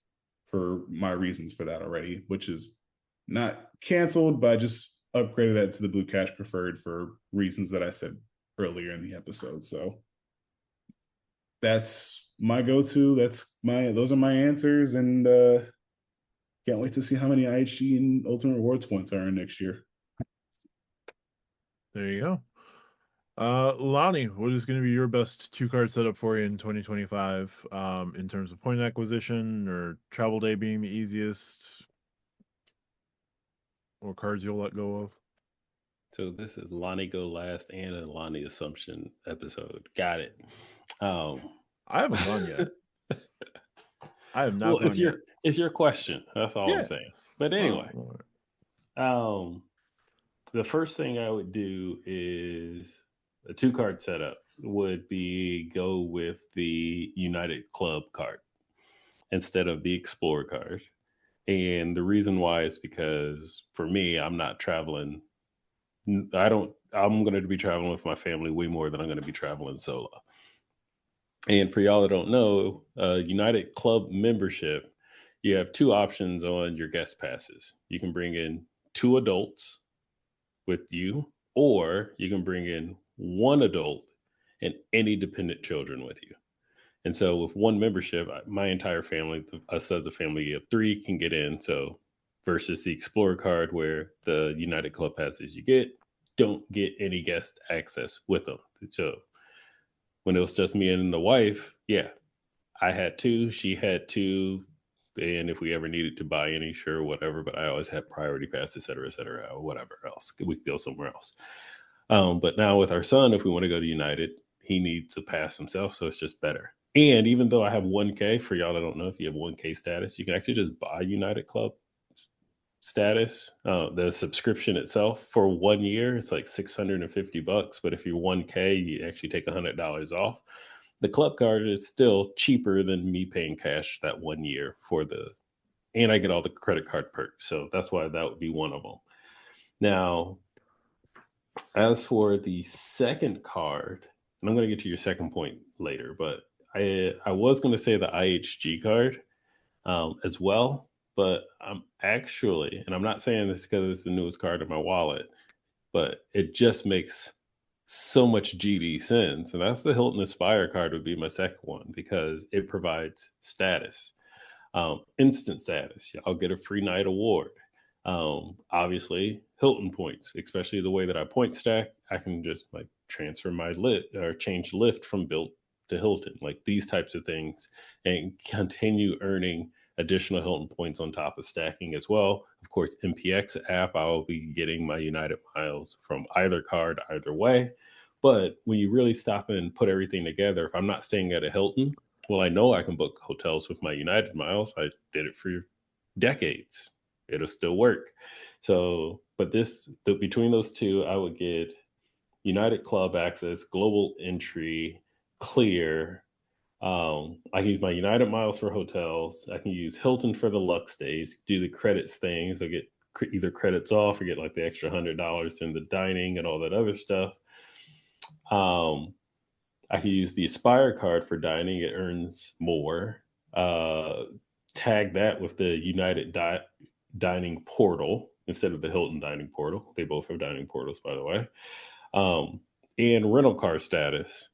for my reasons for that already, which is not canceled, but I just upgraded that to the Blue Cash Preferred for reasons that I said earlier in the episode. So that's my go-to. Those are my answers, and can't wait to see how many IHG and Ultimate Rewards points are in next year. There you go. Lani, what is going to be your best 2-card setup for you in 2025 in terms of point acquisition or travel day being the easiest, or cards you'll let go of? So this is Lani Go Last and a Lani Assumption episode. Got it. I haven't gone yet. I have not Well, gone yet. It's your question. That's all Yeah. I'm saying. But anyway, Oh, the first thing I would do is a 2-card setup would be go with the United Club card instead of the Explorer card. And the reason why is because for me, I'm not traveling. I'm going to be traveling with my family way more than I'm going to be traveling solo. And for y'all that don't know, United Club membership, you have 2 options on your guest passes. You can bring in 2 adults with you, or you can bring in 1 adult and any dependent children with you. And so with 1 membership, my entire family, us as a family of 3, can get in. So versus the Explorer card where the United Club passes you don't get any guest access with them. So when it was just me and the wife, yeah, I had 2, she had 2. And if we ever needed to buy any, sure, whatever. But I always had priority pass, et cetera, or whatever else. We could go somewhere else. But now with our son, if we want to go to United, he needs a pass himself. So it's just better. And even though I have 1K, for y'all that don't know, if you have 1K status, you can actually just buy United Club status. The subscription itself for 1 year, it's like $650. But if you're 1K, you actually take $100 off. The club card is still cheaper than me paying cash that 1 year and I get all the credit card perks. So that's why that would be one of them. Now, as for the second card, and I'm going to get to your second point later, but I was going to say the IHG card as well, but I'm actually, and I'm not saying this because it's the newest card in my wallet, but it just makes so much GD sense. And that's the Hilton Aspire card would be my second one because it provides status, instant status. I'll get a free night award. Obviously Hilton points, especially the way that I point stack, I can just like transfer my change lift from Built to Hilton, like these types of things, and continue earning additional Hilton points on top of stacking as well. Of course, MPX app, I will be getting my United miles from either card, either way. But when you really stop and put everything together, if I'm not staying at a Hilton, well, I know I can book hotels with my United miles. I did it for decades. It'll still work. So, but between those two, I would get United Club Access, Global Entry, Clear. I can use my United miles for hotels. I can use Hilton for the Lux days, do the credits things. I get either credits off or get like the extra $100 in the dining and all that other stuff. I can use the Aspire card for dining. It earns more. Tag that with the United dining portal instead of the Hilton dining portal. They both have dining portals, by the way. And rental car status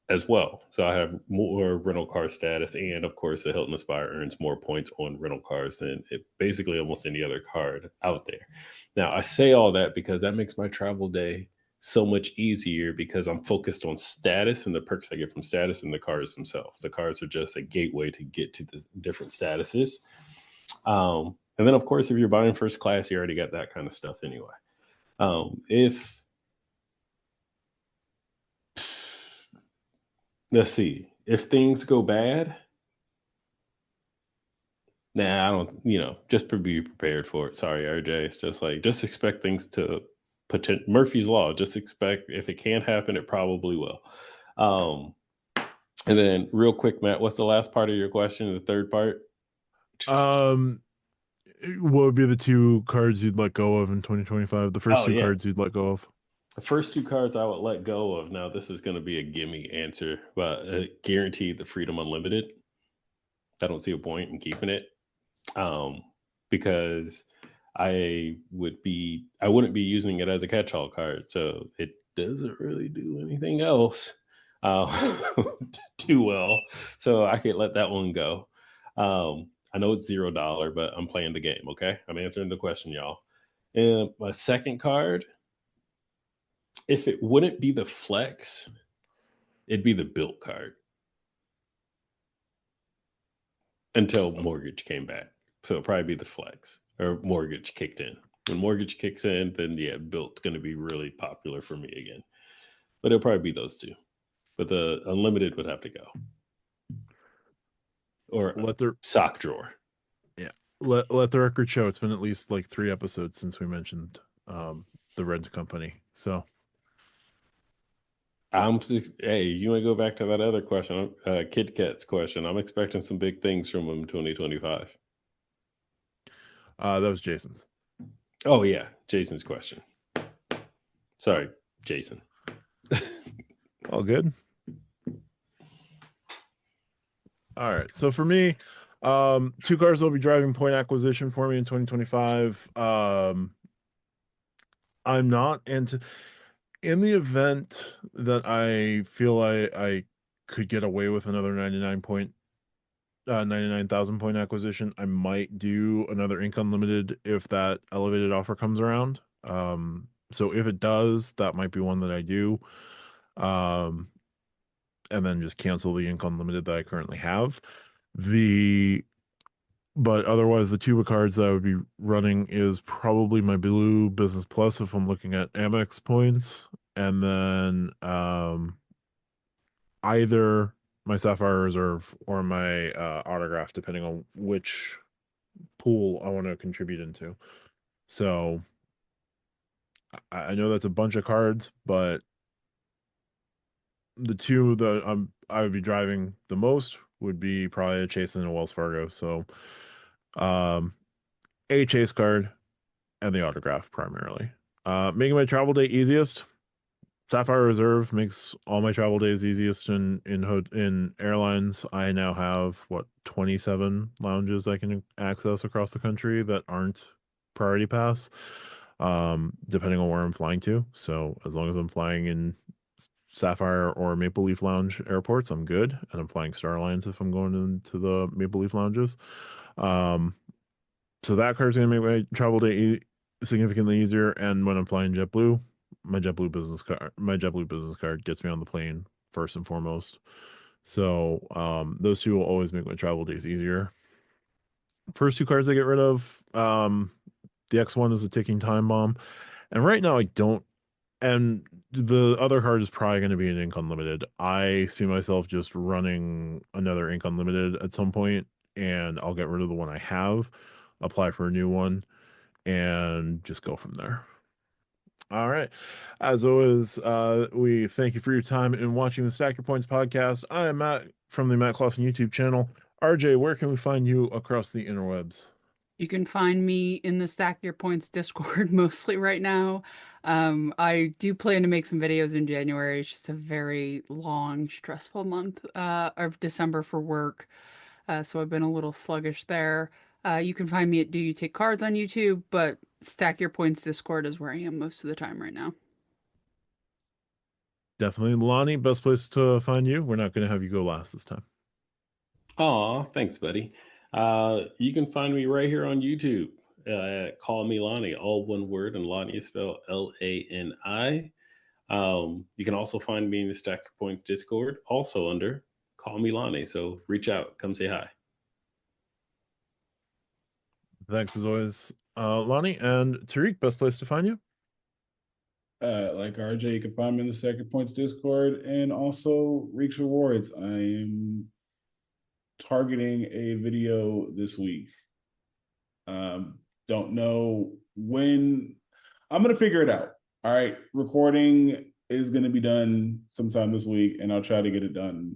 as well. So I have more rental car status, and of course the Hilton Aspire earns more points on rental cars than basically almost any other card out there. Now I say all that because that makes my travel day so much easier because I'm focused on status and the perks I get from status and the cars themselves. The cars are just a gateway to get to the different statuses. And then of course, if you're buying first class, you already got that kind of stuff anyway. Let's see, if things go bad, I don't, just be prepared for it. Sorry, RJ. It's just like, just expect things to Murphy's Law. Just expect if it can't happen, it probably will. And then real quick, Matt, what's the last part of your question? The third part? What would be the two cards you'd let go of in 2025? The first two cards you'd let go of? The first two cards I would let go of. Now, this is going to be a gimme answer, but guaranteed the Freedom Unlimited. I don't see a point in keeping it because I wouldn't be using it as a catch-all card, so it doesn't really do anything else too well. So I could let that one go. I know it's $0, but I'm playing the game. Okay, I'm answering the question, y'all. And my second card, if it wouldn't be the flex, it'd be the built card until mortgage came back. So it'll probably be the flex or mortgage kicked in. When mortgage kicks in, then built's going to be really popular for me again. But it'll probably be those two. But the unlimited would have to go. Or sock drawer. Yeah. Let the record show it's been at least like 3 episodes since we mentioned the rent company. So hey, you want to go back to that other question, Kit Kat's question? I'm expecting some big things from him in 2025. That was Jason's. Oh yeah, Jason's question. Sorry, Jason. All good. All right. So for me, 2 cars will be driving point acquisition for me in 2025. I'm not into. In the event that I feel I could get away with another 99,000 point acquisition, I might do another Ink Unlimited if that elevated offer comes around. So if it does, that might be one that I do. And then just cancel the Ink Unlimited that I currently have. But otherwise, the tuba cards that I would be running is probably my Blue Business Plus if I'm looking at Amex points, and then either my Sapphire Reserve or my Autograph, depending on which pool I want to contribute into. So I know that's a bunch of cards, but the two that I would be driving the most would be probably a Chase and a Wells Fargo. So a Chase card and the Autograph primarily. Making my travel day easiest, Sapphire Reserve makes all my travel days easiest in airlines. I now have 27 lounges I can access across the country that aren't Priority Pass, depending on where I'm flying to. So as long as I'm flying in Sapphire or Maple Leaf Lounge airports, I'm good. And I'm flying Star Alliance if I'm going into the Maple Leaf lounges. So that card's gonna make my travel day significantly easier. And when I'm flying JetBlue, my JetBlue business card gets me on the plane first and foremost. So those two will always make my travel days easier. First two cards I get rid of. The X1 is a ticking time bomb. And right now I don't. And the other card is probably going to be an Ink Unlimited. I see myself just running another Ink Unlimited at some point, and I'll get rid of the one I have, apply for a new one, and just go from there. All right. As always, we thank you for your time in watching the Stack Your Points podcast. I am Matt from the Matt Clausen YouTube channel. RJ, where can we find you across the interwebs? You can find me in the Stack Your Points Discord mostly right now. I do plan to make some videos in January. It's just a very long, stressful month of December for work. So I've been a little sluggish there. You can find me at Do You Take Cards on YouTube, but Stack Your Points Discord is where I am most of the time right now. Definitely Lani, best place to find you. We're not going to have you go last this time. Aw, thanks, buddy. You can find me right here on YouTube. Call me Lani, all one word, and Lani is spelled Lani. You can also find me in the Stack Your Points Discord, also under Call Me Lani. So reach out, come say hi. Thanks as always, Lani. And Tariq, best place to find you? Like RJ, you can find me in the Second Points Discord and also Reeks Rewards. I am targeting a video this week. Don't know when. I'm gonna figure it out. All right, recording is gonna be done sometime this week, and I'll try to get it done.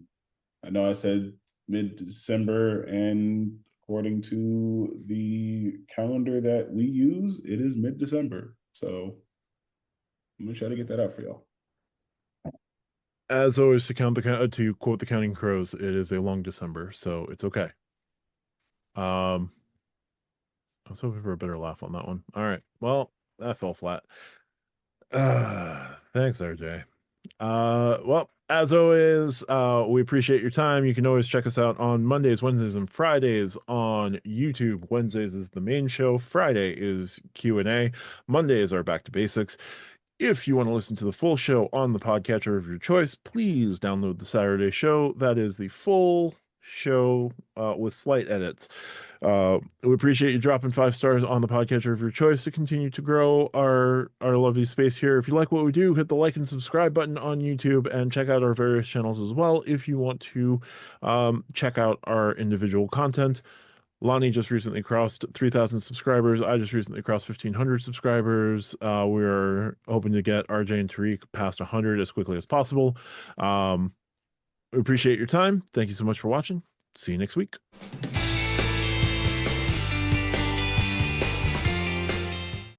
I know I said mid-December, and according to the calendar that we use, it is mid-December. So I'm gonna try to get that out for y'all. As always, to quote the Counting Crows, it is a long December, so it's okay. I was hoping for a better laugh on that one. All right, well, that fell flat. Thanks, RJ. Well, as always, we appreciate your time. You can always check us out on Mondays, Wednesdays, and Fridays on YouTube. Wednesdays is the main show. Friday is Q&A. Monday is our Back to Basics. If you want to listen to the full show on the podcatcher of your choice, please download the Saturday show. That is the full show with slight edits. We appreciate you dropping 5 stars on the podcatcher of your choice to continue to grow our lovely space here. If you like what we do, hit the like and subscribe button on YouTube and check out our various channels as well if you want to check out our individual content. Lani just recently crossed 3,000 subscribers. I just recently crossed 1,500 subscribers. We're hoping to get RJ and Tariq past 100 as quickly as possible. We appreciate your time. Thank you so much for watching. See you next week.